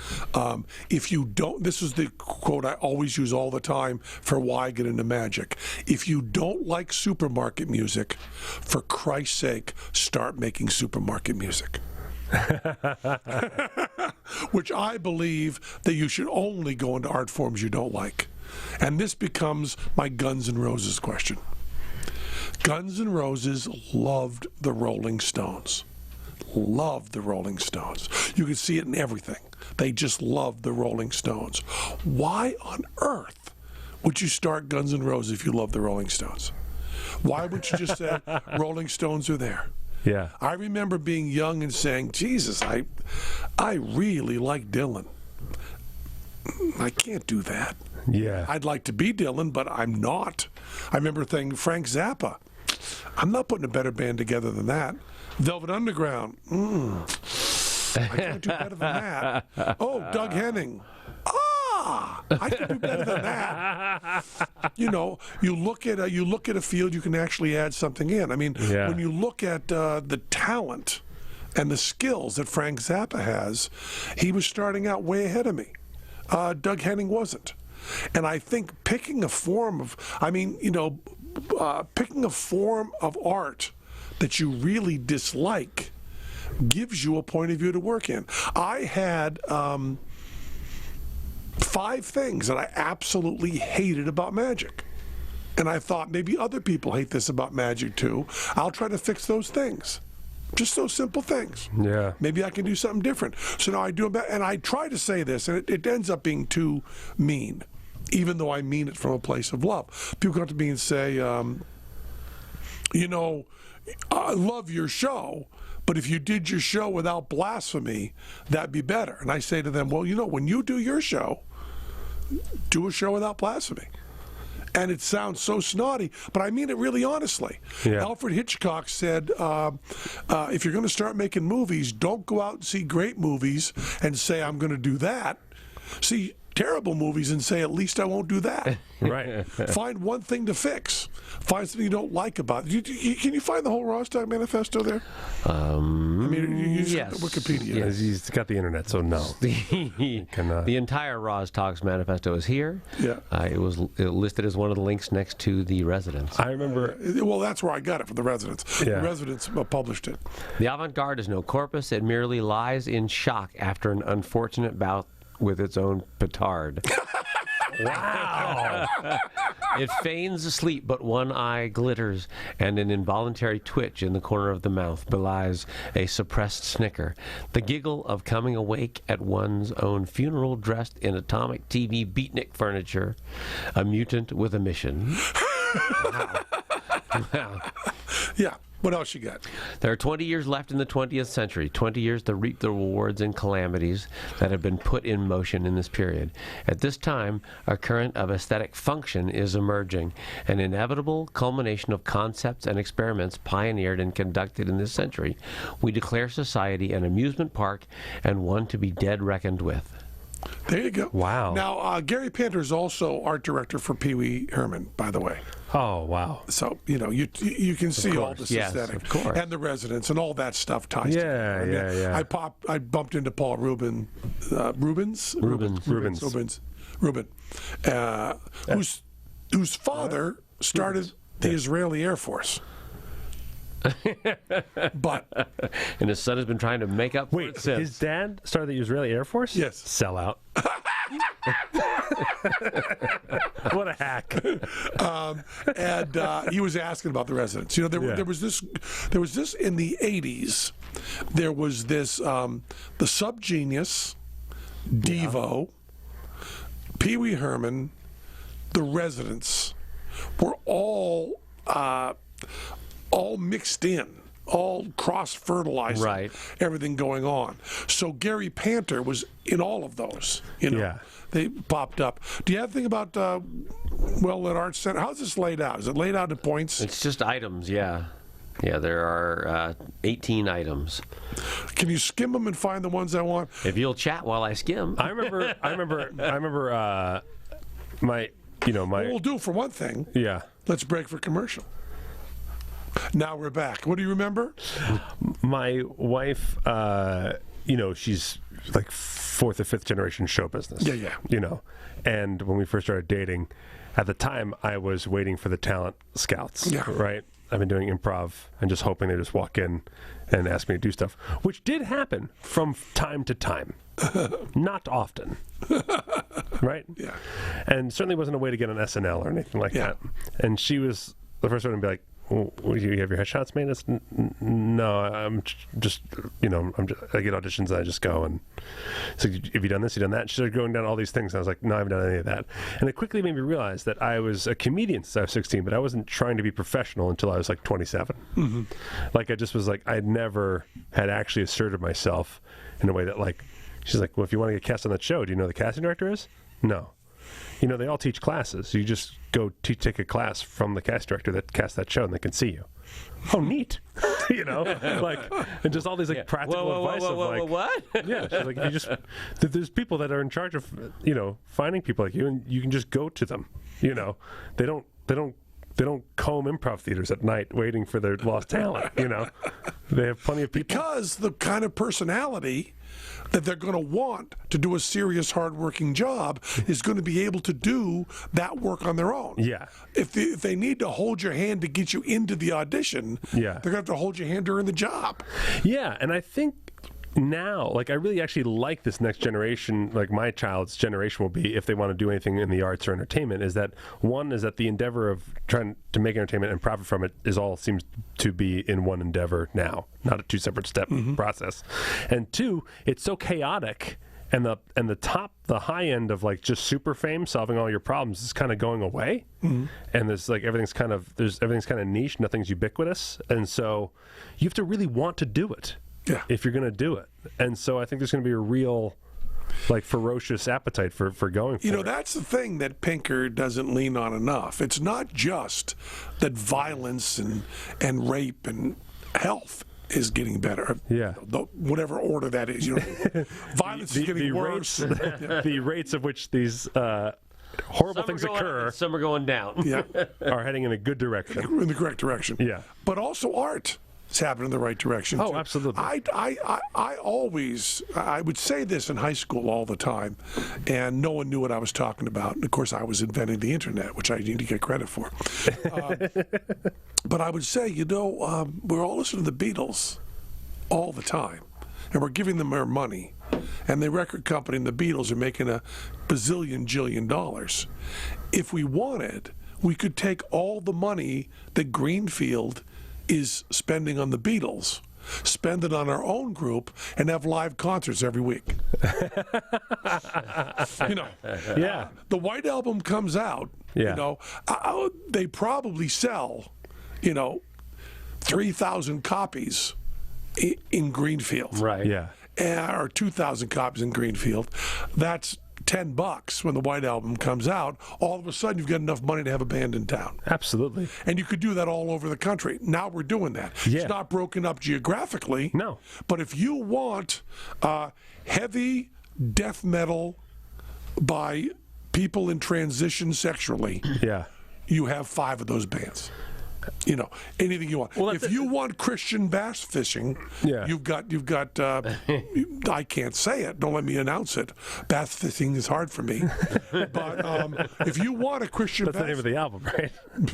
if you don't, this is the quote I always use all the time for why I get into magic. If you don't like supermarket music, for Christ's sake, start making supermarket music. Which I believe that you should only go into art forms you don't like. And this becomes my Guns N' Roses question. Guns N' Roses loved the Rolling Stones. Loved the Rolling Stones. You can see it in everything. They just loved the Rolling Stones. Why on earth would you start Guns N' Roses if you love the Rolling Stones? Why would you just say Rolling Stones are there? Yeah. I remember being young and saying, Jesus, I really like Dylan. I can't do that. Yeah. I'd like to be Dylan, but I'm not. I remember thinking, Frank Zappa, I'm not putting a better band together than that. Velvet Underground, I can't do better than that. Oh, Doug Henning, I can do better than that. You know, you look at a field, you can actually add something in. I mean, when you look at the talent and the skills that Frank Zappa has, he was starting out way ahead of me. Doug Henning wasn't. And I think picking a form of art that you really dislike gives you a point of view to work in. I had 5 things that I absolutely hated about magic. And I thought maybe other people hate this about magic too. I'll try to fix those things. Just those simple things. Yeah. Maybe I can do something different. So now I do about, and I try to say this, and it ends up being too mean, even though I mean it from a place of love. People come to me and say, you know, I love your show, but if you did your show without blasphemy, that'd be better. And I say to them, well, you know, when you do your show, do a show without blasphemy. And it sounds so snotty, but I mean it really honestly. Yeah. Alfred Hitchcock said, if you're going to start making movies, don't go out and see great movies and say, I'm going to do that. See terrible movies and say, at least I won't do that. Right. Find one thing to fix. Find something you don't like about it. Can you find the whole Rostov Manifesto there? I mean, you just yes. Wikipedia. Yes. He's got the internet, so no. The entire Rostog's manifesto is here. Yeah. It was listed as one of the links next to the Residents. I remember. Well, that's where I got it from the Residents. Yeah. The Residents published it. The avant-garde is no corpus. It merely lies in shock after an unfortunate bout with its own petard. Wow. It feigns asleep, but one eye glitters, and an involuntary twitch in the corner of the mouth belies a suppressed snicker. The giggle of coming awake at one's own funeral dressed in atomic TV beatnik furniture. A mutant with a mission. Wow. Wow. Yeah. What else you got? There are 20 years left in the 20th century, 20 years to reap the rewards and calamities that have been put in motion in this period. At this time, a current of aesthetic function is emerging, an inevitable culmination of concepts and experiments pioneered and conducted in this century. We declare society an amusement park and one to be dead reckoned with. There you go. Wow. Now, Gary Panter is also art director for Pee Wee Herman, by the way. Oh, wow. So, you know, you can see all this Yes, aesthetic. of course. And the residents and all that stuff ties Yeah, together. yeah. I bumped into Paul Rubin, Rubens, whose father started the Israeli Air Force. But And his son has been trying to make up for it Wait, since. his dad started the Israeli Air Force? Yes. Sell out. What a hack. and he was asking about the residents. You know, there was this in the 80s. There was this the Subgenius, Devo, Pee Wee Herman, the residents were all mixed in, all cross-fertilizing, Right. everything going on. So Gary Panter was in all of those. You know, Yeah. they popped up. Do you have anything about Well-Lit Arts Center? How's this laid out? Is it laid out in points? It's just items, yeah. Yeah, there are 18 items. Can you skim them and find the ones I want? If you'll chat while I skim. I remember my What we'll do for one thing, yeah. let's break for commercial. Now we're back. What do you remember? My wife, she's like fourth or fifth generation show business. Yeah. You know, and when we first started dating, at the time I was waiting for the talent scouts. Yeah. Right. I've been doing improv and just hoping they just walk in and ask me to do stuff, which did happen from time to time, not often. Right. Yeah. And certainly wasn't a way to get on SNL or anything like Yeah. that. And she was the first one to be like, well, you have your headshots made? No, I'm just, I get auditions and I just go and so have you done this? You done that? She started going down all these things. And I was like, no, I haven't done any of that. And it quickly made me realize that I was a comedian since I was 16, but I wasn't trying to be professional until I was like 27. Mm-hmm. Like I just was like, I never had actually asserted myself in a way that like, she's like, well, if you want to get cast on that show, do you know who the casting director is? No. You know, they all teach classes. You just go take a class from the cast director that cast that show, and they can see you. Oh, neat. Like, and just all these like practical advice of like, what? yeah, she's like, there's people that are in charge of, finding people like you, and you can just go to them. They don't comb improv theaters at night waiting for their lost talent. They have plenty of people. Because the kind of personality that they're going to want to do a serious, hard-working job is going to be able to do that work on their own. Yeah. If they need to hold your hand to get you into the audition, Yeah. they're going to have to hold your hand during the job. Yeah, and I think now, like, I really actually like this next generation, like my child's generation will be, if they want to do anything in the arts or entertainment, is that the endeavor of trying to make entertainment and profit from it seems to be in one endeavor now, not a two separate step process. And two, it's so chaotic. And the high end of like just super fame, solving all your problems is kind of going away. Mm-hmm. And there's like everything's kind of niche, nothing's ubiquitous, and so you have to really want to do it. Yeah. If you're going to do it. And so I think there's going to be a real, like, ferocious appetite for going for it. That's the thing that Pinker doesn't lean on enough. It's not just that violence and rape and health is getting better. Yeah. Whatever order that is. Violence is getting worse. The rates of which these horrible things occur Some are going down. Yeah. are heading in a good direction. In the correct direction. Yeah. But also art. It's happening in the right direction. Oh, too. absolutely. I would say this in high school all the time, and no one knew what I was talking about. And of course, I was inventing the internet, which I need to get credit for. But I would say, we're all listening to the Beatles all the time, and we're giving them our money. And the record company and the Beatles are making a jillion dollars. If we wanted, we could take all the money that Greenfield is spending on the Beatles, spend it on our own group, and have live concerts every week. Yeah. The White Album comes out, Yeah. they probably sell, 3,000 copies in Greenfield. Right. Yeah. Or 2,000 copies in Greenfield. That's $10 when the White Album comes out. All of a sudden, you've got enough money to have a band in town. Absolutely. And you could do that all over the country. Now we're doing that. Yeah. It's not broken up geographically. No. But if you want heavy death metal by people in transition sexually, Yeah. you have 5 of those bands. You know, anything you want. Well, if you want Christian bass fishing, Yeah. you've got. I can't say it. Don't let me announce it. Bass fishing is hard for me. But if you want a Christian That's the name of the album, right?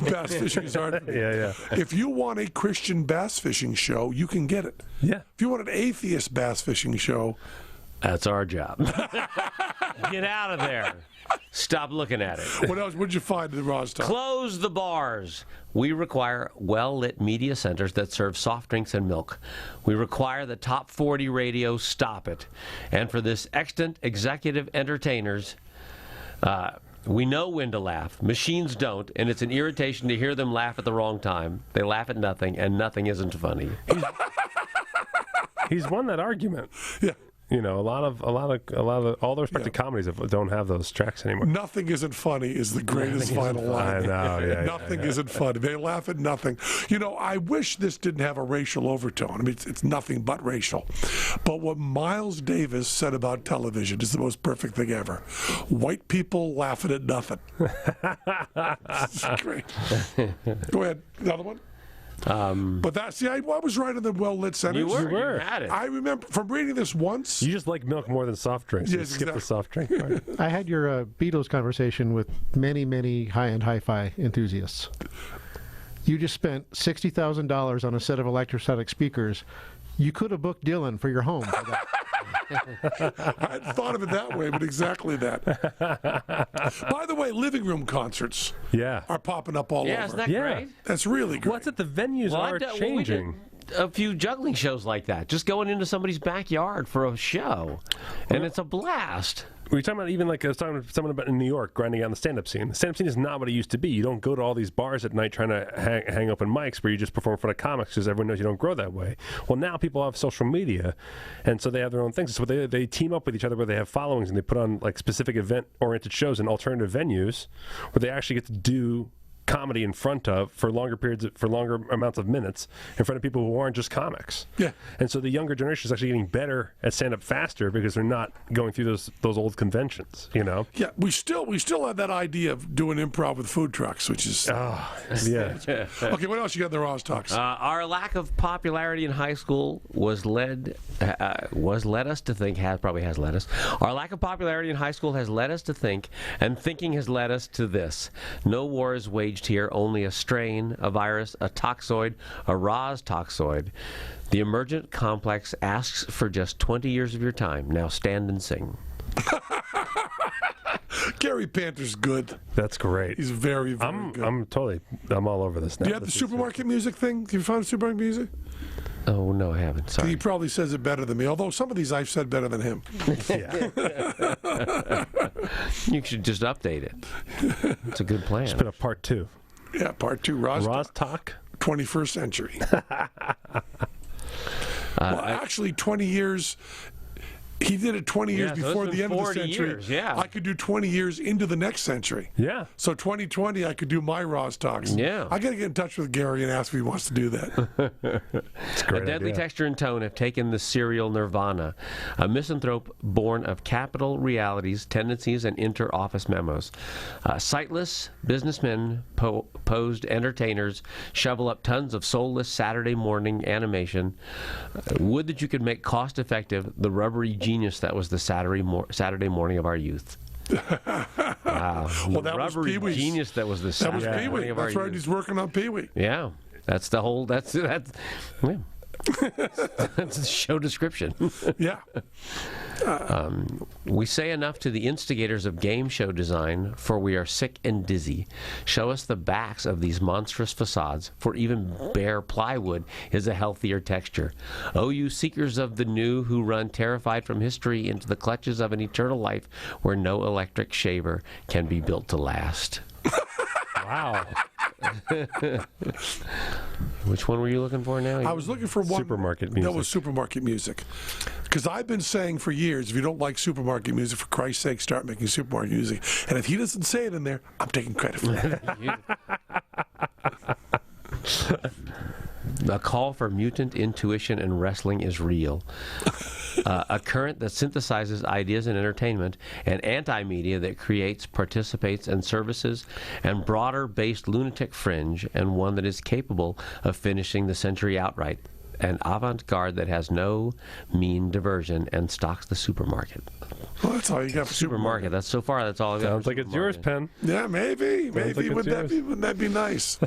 bass fishing is hard for me. Yeah. If you want a Christian bass fishing show, you can get it. Yeah. If you want an atheist bass fishing show, That's our job. Get out of there. Stop looking at it. what else? What did you find in the Rostov? Close the bars. We require well-lit media centers that serve soft drinks and milk. We require the top 40 radio stop it. And for this extant executive entertainers, we know when to laugh. Machines don't, and it's an irritation to hear them laugh at the wrong time. They laugh at nothing, and nothing isn't funny. He's won that argument. Yeah. You know, a lot of all the respected comedies don't have those tracks anymore. Nothing isn't funny is the greatest final line. I know, yeah. Nothing isn't funny. They laugh at nothing. You know, I wish this didn't have a racial overtone. I mean, it's nothing but racial. But what Miles Davis said about television is the most perfect thing ever. White people laughing at nothing. It's great. Go ahead. Another one? But that's I was right on the well-lit centers. You were. were. You had it. I remember from reading this once. You just like milk more than soft drinks. You Yes, skip the exactly. soft drink part. I had your Beatles conversation with many, many high-end hi-fi enthusiasts. You just spent $60,000 on a set of electrostatic speakers. You could have booked Dylan for your home. For that. I hadn't thought of it that way, but exactly that. By the way, living room concerts Yeah. are popping up all Yeah, over. isn't that Yeah. great? That's really great. What's it? The venues Well, are we did changing. a few juggling shows like that. Just going into somebody's backyard for a show. And it's a blast. Were you talking about even like I was talking to someone about in New York grinding out the stand-up scene? The stand-up scene is not what it used to be. You don't go to all these bars at night trying to hang open mics where you just perform in front of comics because everyone knows you don't grow that way. Well, now people have social media, and so they have their own things. So they team up with each other where they have followings and they put on like specific event-oriented shows in alternative venues where they actually get to do comedy in front of for longer amounts of minutes in front of people who aren't just comics. Yeah. And so the younger generation is actually getting better at stand up faster because they're not going through those old conventions, you know. Yeah, we still have that idea of doing improv with food trucks, which is Yeah. okay. What else you got in the Ross Talks? Our lack of popularity in high school was led us to think probably has led us. Our lack of popularity in high school has led us to think, and thinking has led us to this: no war is waged here, only a strain, a virus, a toxoid, a Ross toxoid. The emergent complex asks for just 20 years of your time. Now stand and sing. Gary Panter's good. That's great. He's very, very good. I'm all over this now. Do you have the supermarket music thing? Have you found supermarket music? Oh, no, I haven't. Sorry. He probably says it better than me, although some of these I've said better than him. You should just update it. It's a good plan. It's been a part 2. Yeah, part 2, Ross Talk. 21st century. Well, actually, 20 years. He did it 20 years Yeah, so before it's the been end of the 40 century. years, yeah. I could do 20 years into the next century. Yeah. So 2020, I could do my Ross Talks. Yeah. I got to get in touch with Gary and ask if he wants to do that. It's a A great deadly idea. texture and tone have taken the serial nirvana, a misanthrope born of capital realities, tendencies, and inter-office memos. Sightless businessmen posed entertainers shovel up tons of soulless Saturday morning animation. Would that you could make cost-effective the rubbery genius that was the Saturday morning of our youth. Wow. Well, that was Rubbery Pee-wee's. genius that was the That was Saturday Pee Wee. morning of our That's right. youth. He's working on Pee Wee. Yeah, that's the whole. That's yeah. That's the show description. Yeah. We say enough to the instigators of game show design, for we are sick and dizzy. Show us the backs of these monstrous facades, for even bare plywood is a healthier texture. Oh, you seekers of the new who run terrified from history into the clutches of an eternal life where no electric shaver can be built to last. Wow. Which one were you looking for now? I was looking for one. Supermarket That music. was supermarket music. Because I've been saying for years, if you don't like supermarket music, for Christ's sake, start making supermarket music. And if he doesn't say it in there, I'm taking credit for it. A call for mutant intuition and wrestling is real. A current that synthesizes ideas and entertainment, and anti-media that creates, participates, and services, and broader-based lunatic fringe, and one that is capable of finishing the century outright. An avant-garde that has no mean diversion and stocks the supermarket. Well, that's all you got for Supermarket. That's so far. That's all I got. Sounds for like it's yours, supermarket. Penn. Yeah, maybe. like it's Wouldn't that be nice?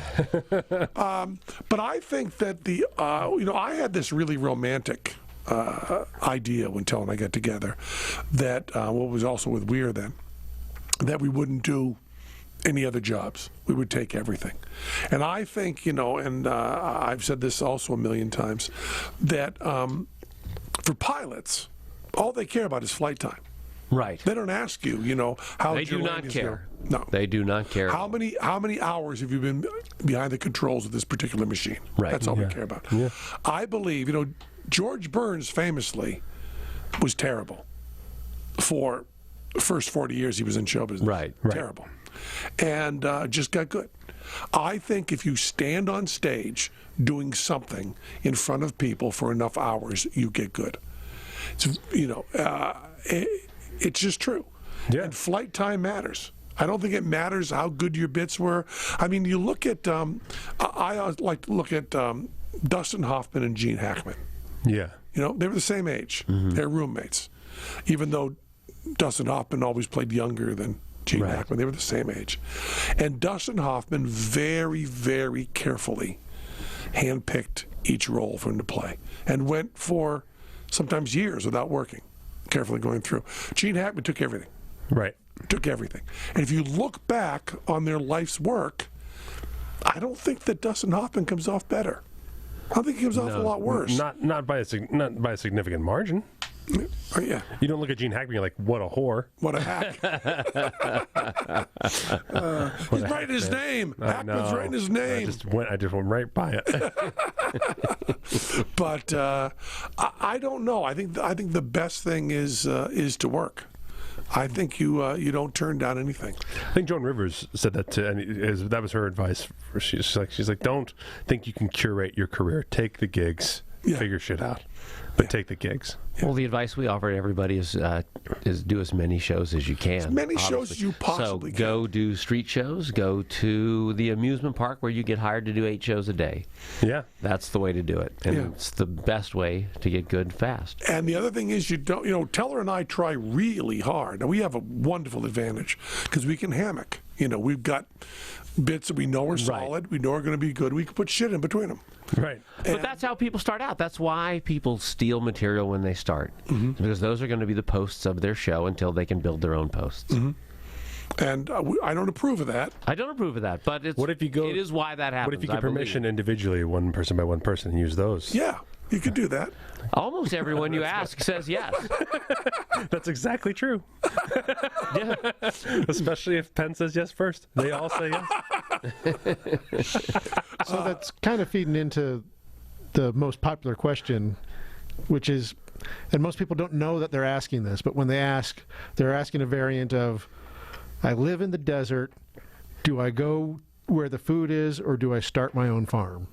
But I think that I had this really romantic idea when Tel and I got together that what was also with Weir then, that we wouldn't do any other jobs. We would take everything. And I think, and I've said this also a million times, that for pilots, all they care about is flight time. Right. They don't ask you, how They do your not landing's care. going. No. They do not care. How many hours have you been behind the controls of this particular machine? Right. That's all we care about. Yeah. I believe, George Burns famously was terrible for the first 40 years he was in show business. Right. Terrible. And just got good. I think if you stand on stage doing something in front of people for enough hours, you get good. It's, it's just true. Yeah. And flight time matters. I don't think it matters how good your bits were. I mean, you look at, I always like to look at Dustin Hoffman and Gene Hackman. Yeah. They were the same age. They're roommates. Even though Dustin Hoffman always played younger than Gene Hackman, they were the same age. And Dustin Hoffman very, very carefully handpicked each role for him to play and went for sometimes years without working, carefully going through. Gene Hackman took everything. Right. Took everything. And if you look back on their life's work, I don't think that Dustin Hoffman comes off better. I think he comes off a lot worse. Not by a significant margin. Oh, yeah. You don't look at Gene Hackman, you're like, what a whore. What a hack. He's writing his name. Hackman's writing his name. I just went right by it. But I don't know. I think the best thing is to work. I think you don't turn down anything. I think Joan Rivers said that that was her advice. She's like, don't think you can curate your career. Take the gigs, figure shit out, but take the gigs. Well, the advice we offer to everybody is do as many shows as you can. As many shows as you possibly can. can. So go do street shows. Go to the amusement park where you get hired to do 8 shows a day. Yeah. That's the way to do it. And it's the best way to get good fast. And the other thing is Teller and I try really hard. Now, we have a wonderful advantage because we can hammock. We've got bits that we know are solid. We know are going to be good. We can put shit in between them. Right. But that's how people start out. That's why people steal material when they start. Because those are going to be the posts of their show until they can build their own posts. And I don't approve of that. I don't approve of that, but it is why that happens. What if you get permission individually, one person by one person, and use those? Yeah, you could do that. Almost everyone you ask says yes. That's exactly true. Yeah. Especially if Penn says yes first. They all say yes. So that's kind of feeding into the most popular question, which is, and most people don't know that they're asking this, but when they ask, they're asking a variant of, I live in the desert. Do I go where the food is, or do I start my own farm?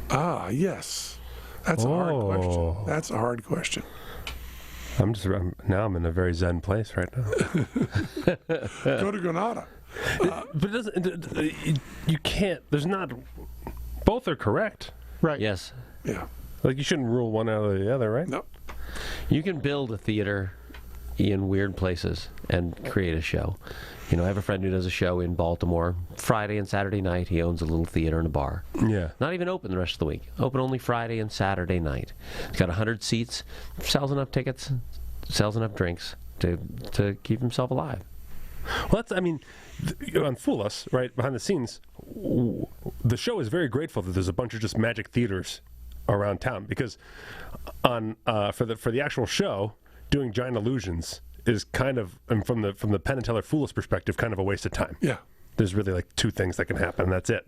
Ah, yes. That's a hard question. That's a hard question. Now I'm in a very zen place right now. Go to Granada. But it doesn't. You can't. There's not. Both are correct. Right. Yes. Yeah. Like you shouldn't rule one out of the other, right? No. You can build a theater in weird places and create a show. I have a friend who does a show in Baltimore. Friday and Saturday night, he owns a little theater and a bar. Yeah. Not even open the rest of the week. Open only Friday and Saturday night. He's got 100 seats, sells enough tickets, sells enough drinks to keep himself alive. Well, unfool us, right? Behind the scenes, the show is very grateful that there's a bunch of just magic theaters around town because for the actual show, doing giant illusions is kind of, and from the Penn and Teller Fool Us perspective, kind of a waste of time. Yeah. there's really like two things that can happen, and that's it.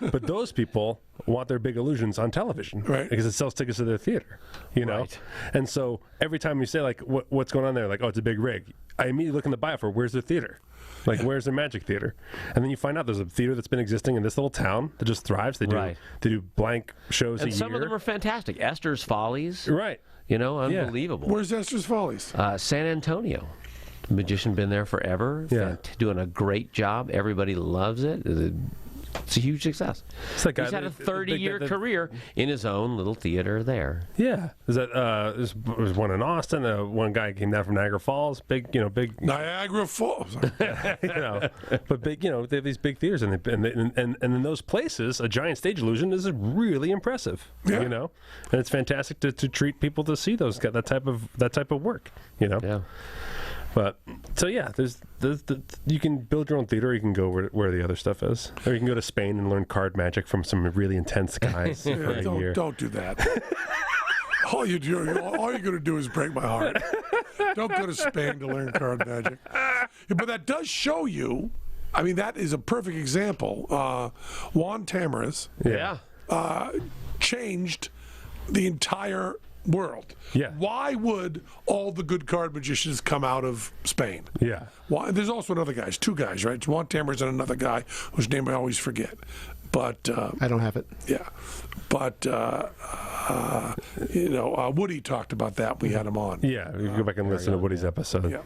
But those people want their big illusions on television, Right. Because it sells tickets to their theater, you know. Right. And so every time you say like, what's going on there? Like, oh, it's a big rig. I immediately look in the bio for where's their theater. Like, where's their magic theater? And then you find out there's a theater that's been existing in this little town that just thrives. They do Right. they do blank shows And a some year. of them are fantastic. Esther's Follies, Right. you know, unbelievable. Where's Esther's Follies? San Antonio. The magician been there forever. Yeah. Doing a great job. Everybody loves it. It's a huge success. It's like He's had a 30-year career in his own little theater there. Yeah. Is that there's one in Austin. One guy came down from Niagara Falls. Big. Niagara Falls. You know, but big. You know, they have these big theaters, and in those places, a giant stage illusion is really impressive. Yeah. You know, and it's fantastic to treat people to see that type of work. You know. Yeah. But so yeah, there's you can build your own theater. Or you can go where the other stuff is, or you can go to Spain and learn card magic from some really intense guys for a year. Don't do that. all you're going to do is break my heart. Don't go to Spain to learn card magic. Yeah, but that does show you. I mean, that is a perfect example. Juan Tamariz Yeah. changed the entire world. Yeah. Why would all the good card magicians come out of Spain? Yeah. Why? There's also another guy. It's two guys, right? It's Juan Tamariz and another guy whose name I always forget. But I don't have it. yeah, but Woody talked about that. We had him on. Yeah, you can go back and listen to Woody's episode. Yeah,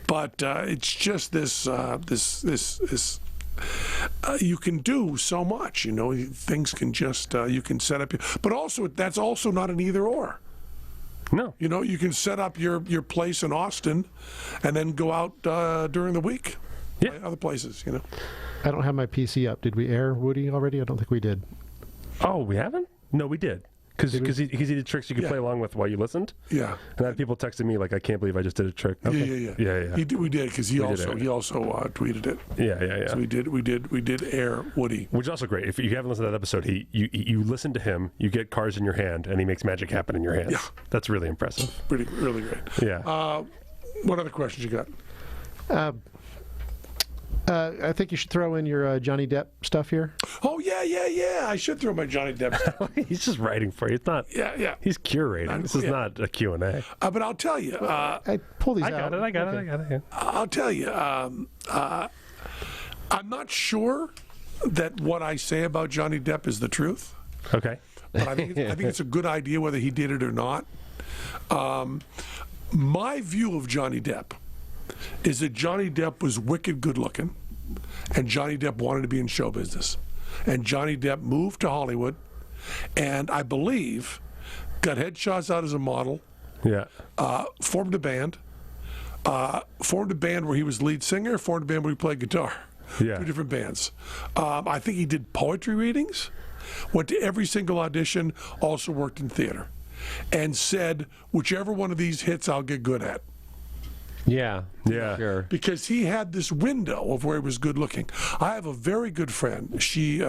but it's just this you can do so much. You know, things can just you can set up. But also, that's also not an either or. No. You know, you can set up your place in Austin, and then go out during the week. Yeah. Play other places. You know. I don't have my PC up. Did we air Woody already? I don't think we did. Oh, we haven't? No, we did. Because he did tricks you could Yeah. play along with while you listened. Yeah. And I had people texting me like, I can't believe I just did a trick. Okay. Yeah. We did because he did also air it. tweeted it. Yeah. So we did air Woody. Which is also great. If you haven't listened to that episode, you listen to him, you get cards in your hand, and he makes magic happen in your hands. Yeah. That's really impressive. Really great. Yeah. What other questions you got? I think you should throw in your Johnny Depp stuff here. Oh yeah. I should throw my Johnny Depp stuff. He's just writing for you. It's not. Yeah. He's curating. This is Yeah. not a Q&A. But I'll tell you. I pull these I out. got it. Yeah. I'll tell you. I'm not sure that what I say about Johnny Depp is the truth. Okay. But I think it's a good idea whether he did it or not. My view of Johnny Depp is that Johnny Depp was wicked good looking, and Johnny Depp wanted to be in show business. And Johnny Depp moved to Hollywood, and I believe got headshots out as a model, Yeah. formed a band where he was lead singer, formed a band where he played guitar. Yeah. Two different bands. I think he did poetry readings, went to every single audition, also worked in theater, and said, whichever one of these hits I'll get good at. Yeah. Yeah. Sure. Because he had this window of where he was good looking. I have a very good friend. She's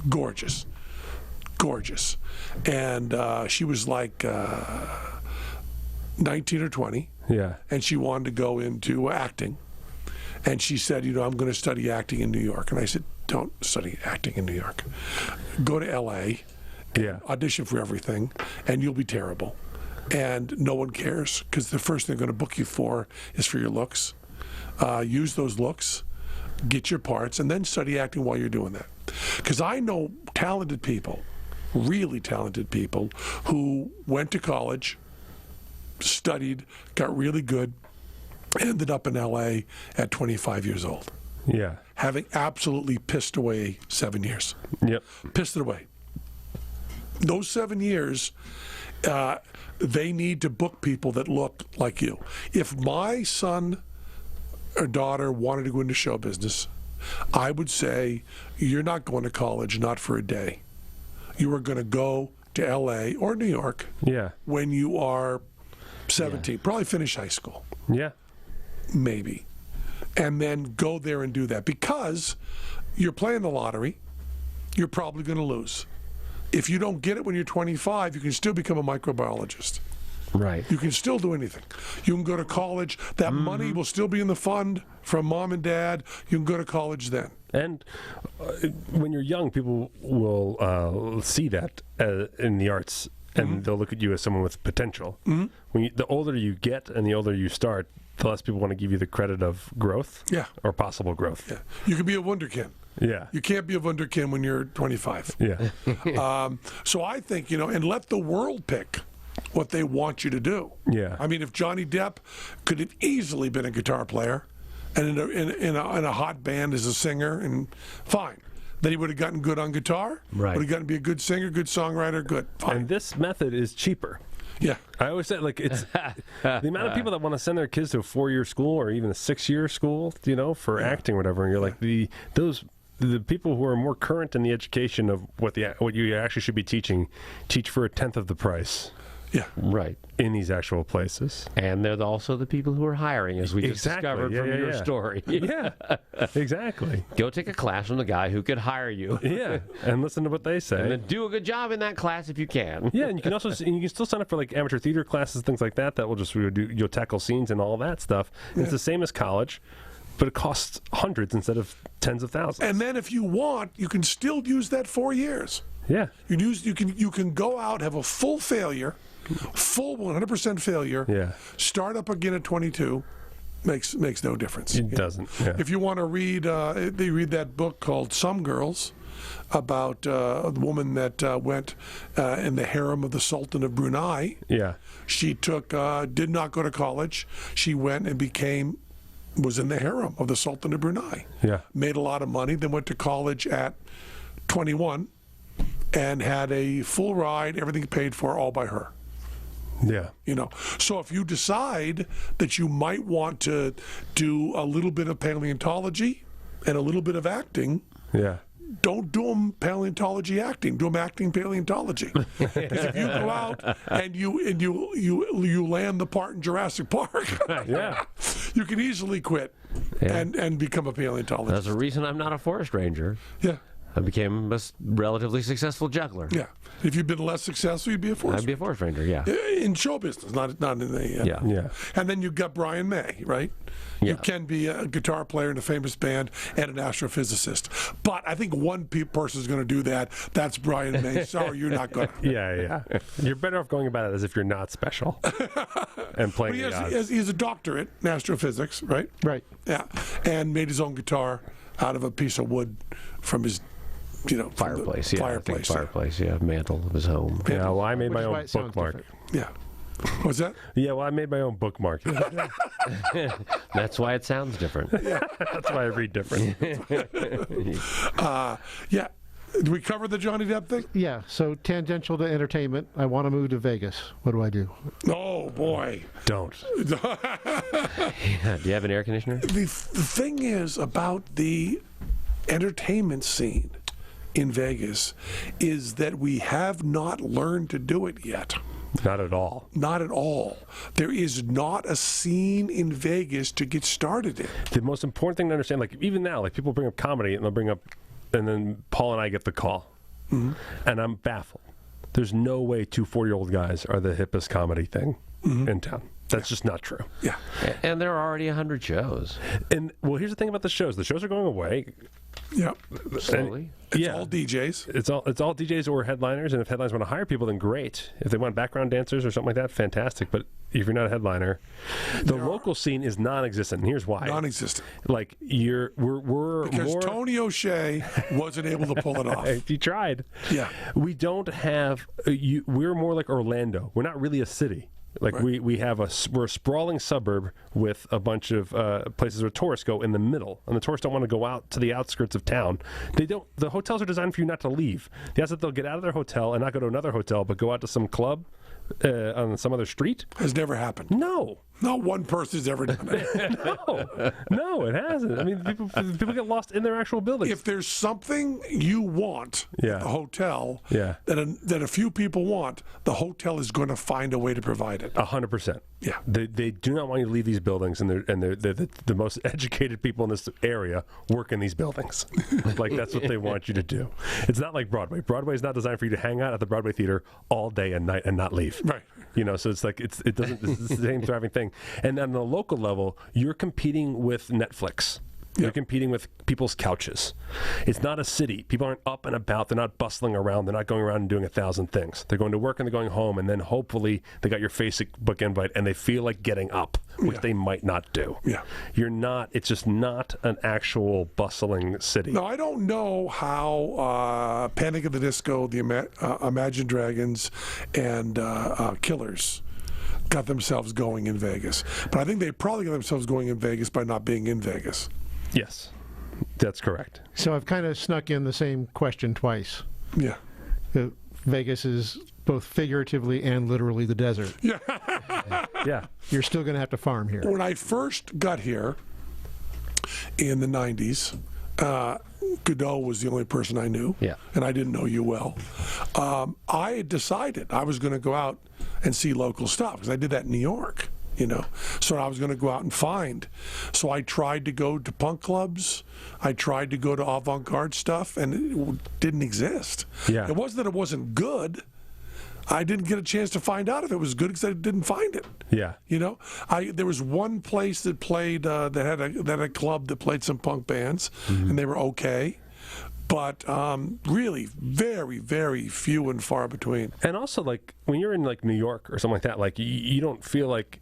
gorgeous, and she was like 19 or 20, Yeah. and she wanted to go into acting. And she said, I'm going to study acting in New York. And I said, don't study acting in New York. Go to L.A., Yeah. audition for everything, and you'll be terrible. And no one cares because the first thing they're going to book you for is for your looks. Use those looks, get your parts, and then study acting while you're doing that. Because I know talented people, really talented people, who went to college, studied, got really good, ended up in L.A. at 25 years old, Yeah. having absolutely pissed away 7 years. Yep. Pissed it away. Those 7 years, they need to book people that look like you. If my son or daughter wanted to go into show business, I would say, you're not going to college, not for a day. You are going to go to L.A. or New York Yeah. when you are 17, probably finish high school, Yeah. maybe, and then go there and do that. Because you're playing the lottery, you're probably going to lose. If you don't get it when you're 25, you can still become a microbiologist. Right. You can still do anything. You can go to college. That money will still be in the fund from mom and dad. You can go to college then. And when you're young, people will see that in the arts, and they'll look at you as someone with potential. When the older you get and the older you start, the less people want to give you the credit of growth or possible growth. Yeah. You can be a wunderkind. Yeah. You can't be a wunderkind when you're 25. Yeah. So I think, and let the world pick what they want you to do. Yeah. I mean, if Johnny Depp could have easily been a guitar player and in a hot band as a singer, and fine. Then he would have gotten good on guitar. Right. Would have gotten to be a good singer, good songwriter, good. Fine. And this method is cheaper. Yeah. I always say, like, it's the amount of people that want to send their kids to a 4-year school or even a 6-year school, for acting or whatever. And you're like, the people who are more current in the education of what you actually should be teaching, teach for 1/10 of the price. Yeah. Right. In these actual places. And they're also the people who are hiring, as we just discovered from your story. Yeah, exactly. Go take a class from the guy who could hire you. Yeah, and listen to what they say. And then do a good job in that class if you can. Yeah, and you can also you can still sign up for like amateur theater classes, things like that. That will just you'll tackle scenes and all that stuff. Yeah. It's the same as college, but it costs hundreds instead of tens of thousands. And then if you want, you can still use that 4 years. Yeah, you can go out, have a full failure. Full 100% failure. Yeah. Start up again at 22. Makes no difference. It doesn't. Yeah. If you want to read, they read that book called Some Girls, about a woman that went in the harem of the Sultan of Brunei. Yeah. She did not go to college. She went and was in the harem of the Sultan of Brunei. Yeah. Made a lot of money. Then went to college at 21, and had a full ride, everything paid for, all by her. Yeah. So if you decide that you might want to do a little bit of paleontology and a little bit of acting, don't do them paleontology acting. Do them acting paleontology. Because if you go out and you land the part in Jurassic Park, you can easily quit and become a paleontologist. That's the reason I'm not a forest ranger. Yeah. I became a relatively successful juggler. Yeah. If you'd been less successful, you'd be a forest. I'd be a forest ranger. Yeah. In show business, not in the. Yeah. And then you've got Brian May, right? Yeah. You can be a guitar player in a famous band and an astrophysicist. But I think one person is going to do that. That's Brian May. Sorry, you're not going to. Yeah. You're better off going about it as if you're not special and playing the odds. He has a doctorate in astrophysics, right? Right. Yeah. And made his own guitar out of a piece of wood from his fireplace. Fireplace. Mantle of his home. Yeah, well, I made my Which is why own it sounds bookmark. different. Yeah. What's that? Yeah, well, I made my own bookmark. That's why it sounds different. That's why I read different. Yeah. Did we cover the Johnny Depp thing? Yeah, so tangential to entertainment, I want to move to Vegas. What do I do? Oh, boy. Don't. Do you have an air conditioner? The thing is about the entertainment scene in Vegas is that we have not learned to do it yet. Not at all. Not at all. There is not a scene in Vegas to get started in. The most important thing to understand, like even now, like people bring up comedy and they'll bring up, and then Paul and I get the call. And I'm baffled. There's no way 2 4-year-old guys are the hippest comedy thing in town. That's just not true. Yeah. And there are already 100 shows. And well, here's the thing about the shows. The shows are going away. Yeah. Slowly. It's all DJs. It's all DJs or headliners, and if headliners want to hire people, then great. If they want background dancers or something like that, fantastic. But if you're not a headliner, the local scene is non-existent. And here's why. Non-existent. Like we're because more, Tony O'Shea wasn't able to pull it off. He tried. Yeah. We don't have. We're more like Orlando. We're not really a city. Like right. we're a sprawling suburb with a bunch of places where tourists go in the middle, and the tourists don't want to go out to the outskirts of town. They don't. The hotels are designed for you not to leave. The odds that they'll get out of their hotel and not go to another hotel, but go out to some club on some other street has never happened. No, Not one person's ever done it. No, it hasn't. I mean, people get lost in their actual buildings. If there's something you want at the hotel that a few people want, the hotel is going to find a way to provide it. 100%. Yeah. They do not want you to leave these buildings, and they're the most educated people in this area work in these buildings. Like, that's what they want you to do. It's not like Broadway. Broadway is not designed for you to hang out at the Broadway Theater all day and night and not leave. Right. You know, so it's like it's the same thriving thing. And on the local level, you're competing with Netflix. You're competing with people's couches. It's not a city. People aren't up and about. They're not bustling around. They're not going around and doing 1,000 things. They're going to work and they're going home, and then hopefully they got your Facebook invite and they feel like getting up, which they might not do. Yeah. You're not. It's just not an actual bustling city. No, I don't know how Panic at the Disco, the Imagine Dragons, and Killers got themselves going in Vegas. But I think they probably got themselves going in Vegas by not being in Vegas. Yes, that's correct. So I've kind of snuck in the same question twice. Yeah. Vegas is both figuratively and literally the desert. Yeah. Yeah. You're still going to have to farm here. When I first got here in the 90s, Godot was the only person I knew. Yeah. And I didn't know you well. I had decided I was going to go out and see local stuff because I did that in New York. You know, so I was going to go out and find. So I tried to go to punk clubs. I tried to go to avant-garde stuff, and it didn't exist. Yeah. It wasn't that it wasn't good. I didn't get a chance to find out if it was good because I didn't find it. Yeah. You know, there was one place that played that had a club that played some punk bands, and they were okay. But really, very, very few and far between. And also, like, when you're in, like, New York or something like that, like, you don't feel like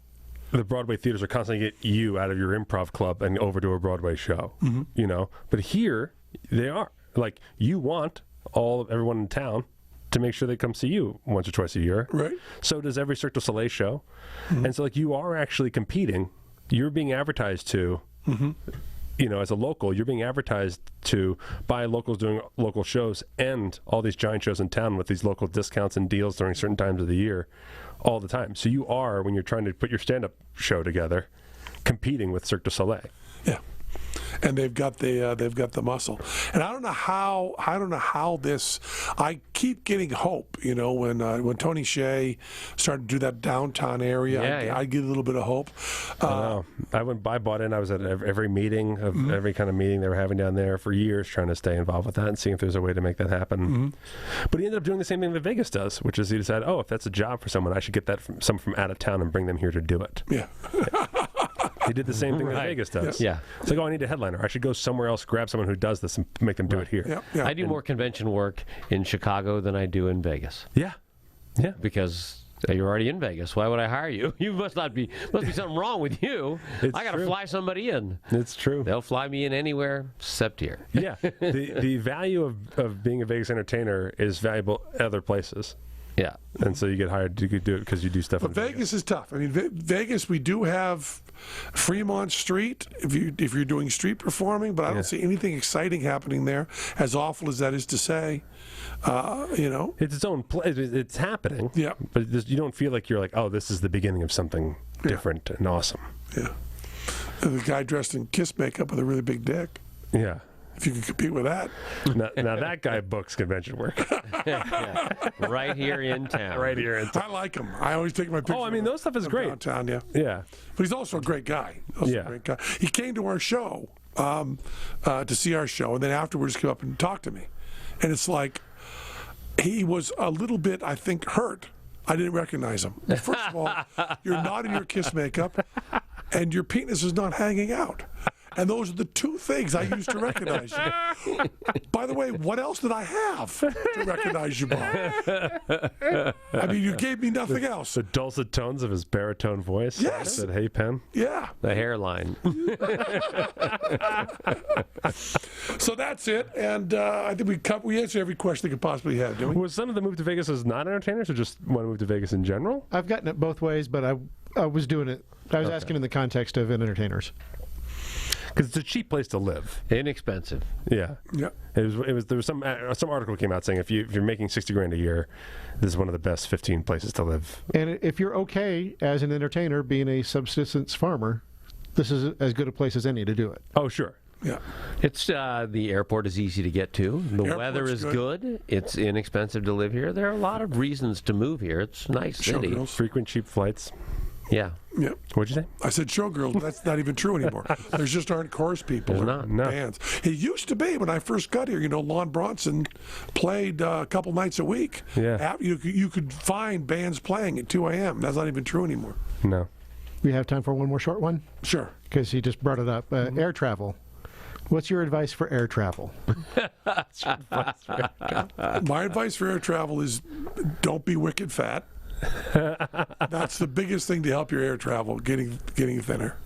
the Broadway theaters are constantly get you out of your improv club and over to a Broadway show, you know? But here, they are. Like, you want everyone in town to make sure they come see you once or twice a year. Right. So does every Cirque du Soleil show. And so, like, you are actually competing. You're being advertised to, you know, as a local, you're being advertised to by locals doing local shows and all these giant shows in town with these local discounts and deals during certain times of the year all the time. So you are, when you're trying to put your stand-up show together, competing with Cirque du Soleil. Yeah. And they've got the muscle, and I don't know how this. I keep getting hope, you know, when Tony Hsieh started to do that downtown area. I get a little bit of hope. I bought in. I was at every meeting of every kind of meeting they were having down there for years, trying to stay involved with that and seeing if there's a way to make that happen. But he ended up doing the same thing that Vegas does, which is he decided, if that's a job for someone, I should get that from someone from out of town and bring them here to do it. Yeah. He did the same thing that Vegas does. Yeah. It's like, I need a headliner. I should go somewhere else, grab someone who does this, and make them do it here. Yeah. Yeah. I do more convention work in Chicago than I do in Vegas. Yeah. Yeah. Because you're already in Vegas. Why would I hire you? You must be something wrong with you. I got to fly somebody in. It's true. They'll fly me in anywhere except here. Yeah. The value of being a Vegas entertainer is valuable other places. Yeah. And so you get hired, you could do it because you do stuff in Vegas is tough. I mean, Vegas, we do have Fremont Street if you're doing street performing, but I don't see anything exciting happening there, as awful as that is to say. You know, it's its own place. It's happening. Yeah. But you don't feel like you're like, this is the beginning of something different and awesome. Yeah. And the guy dressed in Kiss makeup with a really big dick. Yeah. If you can compete with that. Now that guy books convention work. Right here in town. Right here in town. I like him. I always take my pictures. I mean, those stuff is great. Downtown, yeah. Yeah. But he's also a great guy. A great guy. He came to our show to see our show, and then afterwards came up and talked to me. And it's like he was a little bit, I think, hurt. I didn't recognize him. Well, first of all, you're not in your Kiss makeup, and your penis is not hanging out. And those are the two things I used to recognize you. By the way, what else did I have to recognize you by? I mean, you gave me nothing else. The dulcet tones of his baritone voice. Yes. Said, "Hey, Penn." Yeah. The hairline. So that's it. And I think we answered every question they could possibly have, didn't we? Was some of the move to Vegas as non-entertainers or just want to move to Vegas in general? I've gotten it both ways, but I was doing it. I was asking in the context of entertainers. Because it's a cheap place to live. Inexpensive. Yeah. Yeah. There was some article came out saying if you're making $60,000 a year, this is one of the best 15 places to live. And if you're okay as an entertainer being a subsistence farmer, this is as good a place as any to do it. Oh, sure. Yeah. It's the airport is easy to get to. The Airport's weather is good. good. It's inexpensive to live here. There are a lot of reasons to move here. It's a nice city. Showgirls. Frequent cheap flights. Yeah. Yeah. What'd you say? I said showgirls. That's not even true anymore. There's just aren't chorus people There's or not. No. bands. It used to be when I first got here. Lon Bronson played a couple nights a week. Yeah. You could find bands playing at 2 a.m. That's not even true anymore. No. We have time for one more short one? Sure. Because he just brought it up. Air travel. What's your advice for air travel? My advice for air travel is don't be wicked fat. That's the biggest thing to help your air travel, getting thinner.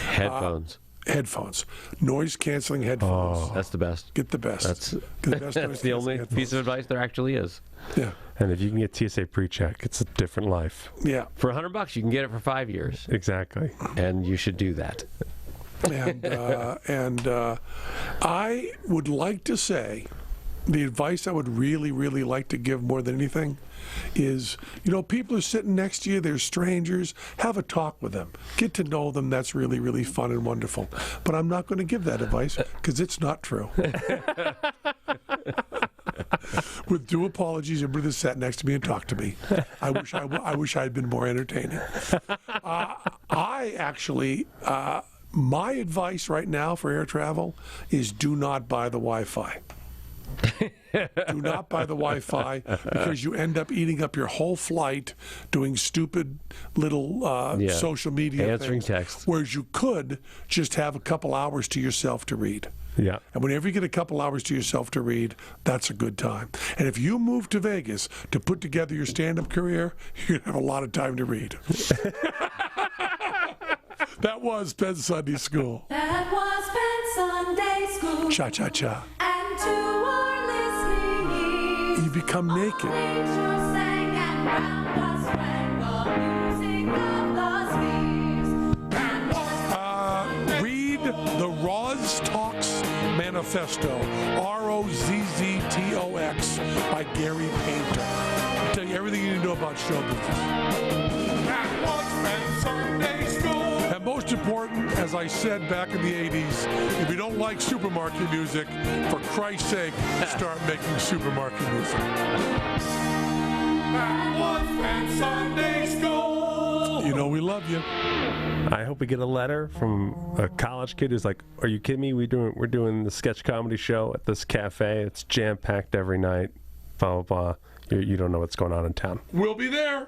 Headphones. Headphones. Noise canceling headphones. That's the best. Get the best. That's Get the best that's noise the only canceling piece of advice there actually is. headphones. And if you can get TSA pre-check, it's a different life. Yeah. For $100, you can get it for 5 years, Exactly. and you should do that. Yeah. And I would like to say the advice I would really, really like to give more than anything is, people are sitting next to you, they're strangers, have a talk with them. Get to know them. That's really, really fun and wonderful. But I'm not going to give that advice because it's not true. With due apologies, everybody that sat next to me and talked to me. I wish I had been more entertaining. My advice right now for air travel is do not buy the Wi-Fi. Do not buy the Wi-Fi because you end up eating up your whole flight doing stupid little social media Answering things, texts. whereas you could just have a couple hours to yourself to read. Yeah. And whenever you get a couple hours to yourself to read, that's a good time. And if you move to Vegas to put together your stand-up career, you're going to have a lot of time to read. That was Penn Sunday School. That was Penn Sunday School. Cha-cha-cha. And to our listening ears, You become naked. nature sang and round us rang the music of the spheres. And Read the Roz Talks Manifesto, Rozztox, by Gary Painter. I'll tell you everything you need to know about show business. And most important, as I said back in the 80s, if you don't like supermarket music, for Christ's sake, start making supermarket music. We love you. I hope we get a letter from a college kid who's like, "Are you kidding me? We're doing the sketch comedy show at this cafe. It's jam packed every night. Blah blah blah. You don't know what's going on in town." We'll be there.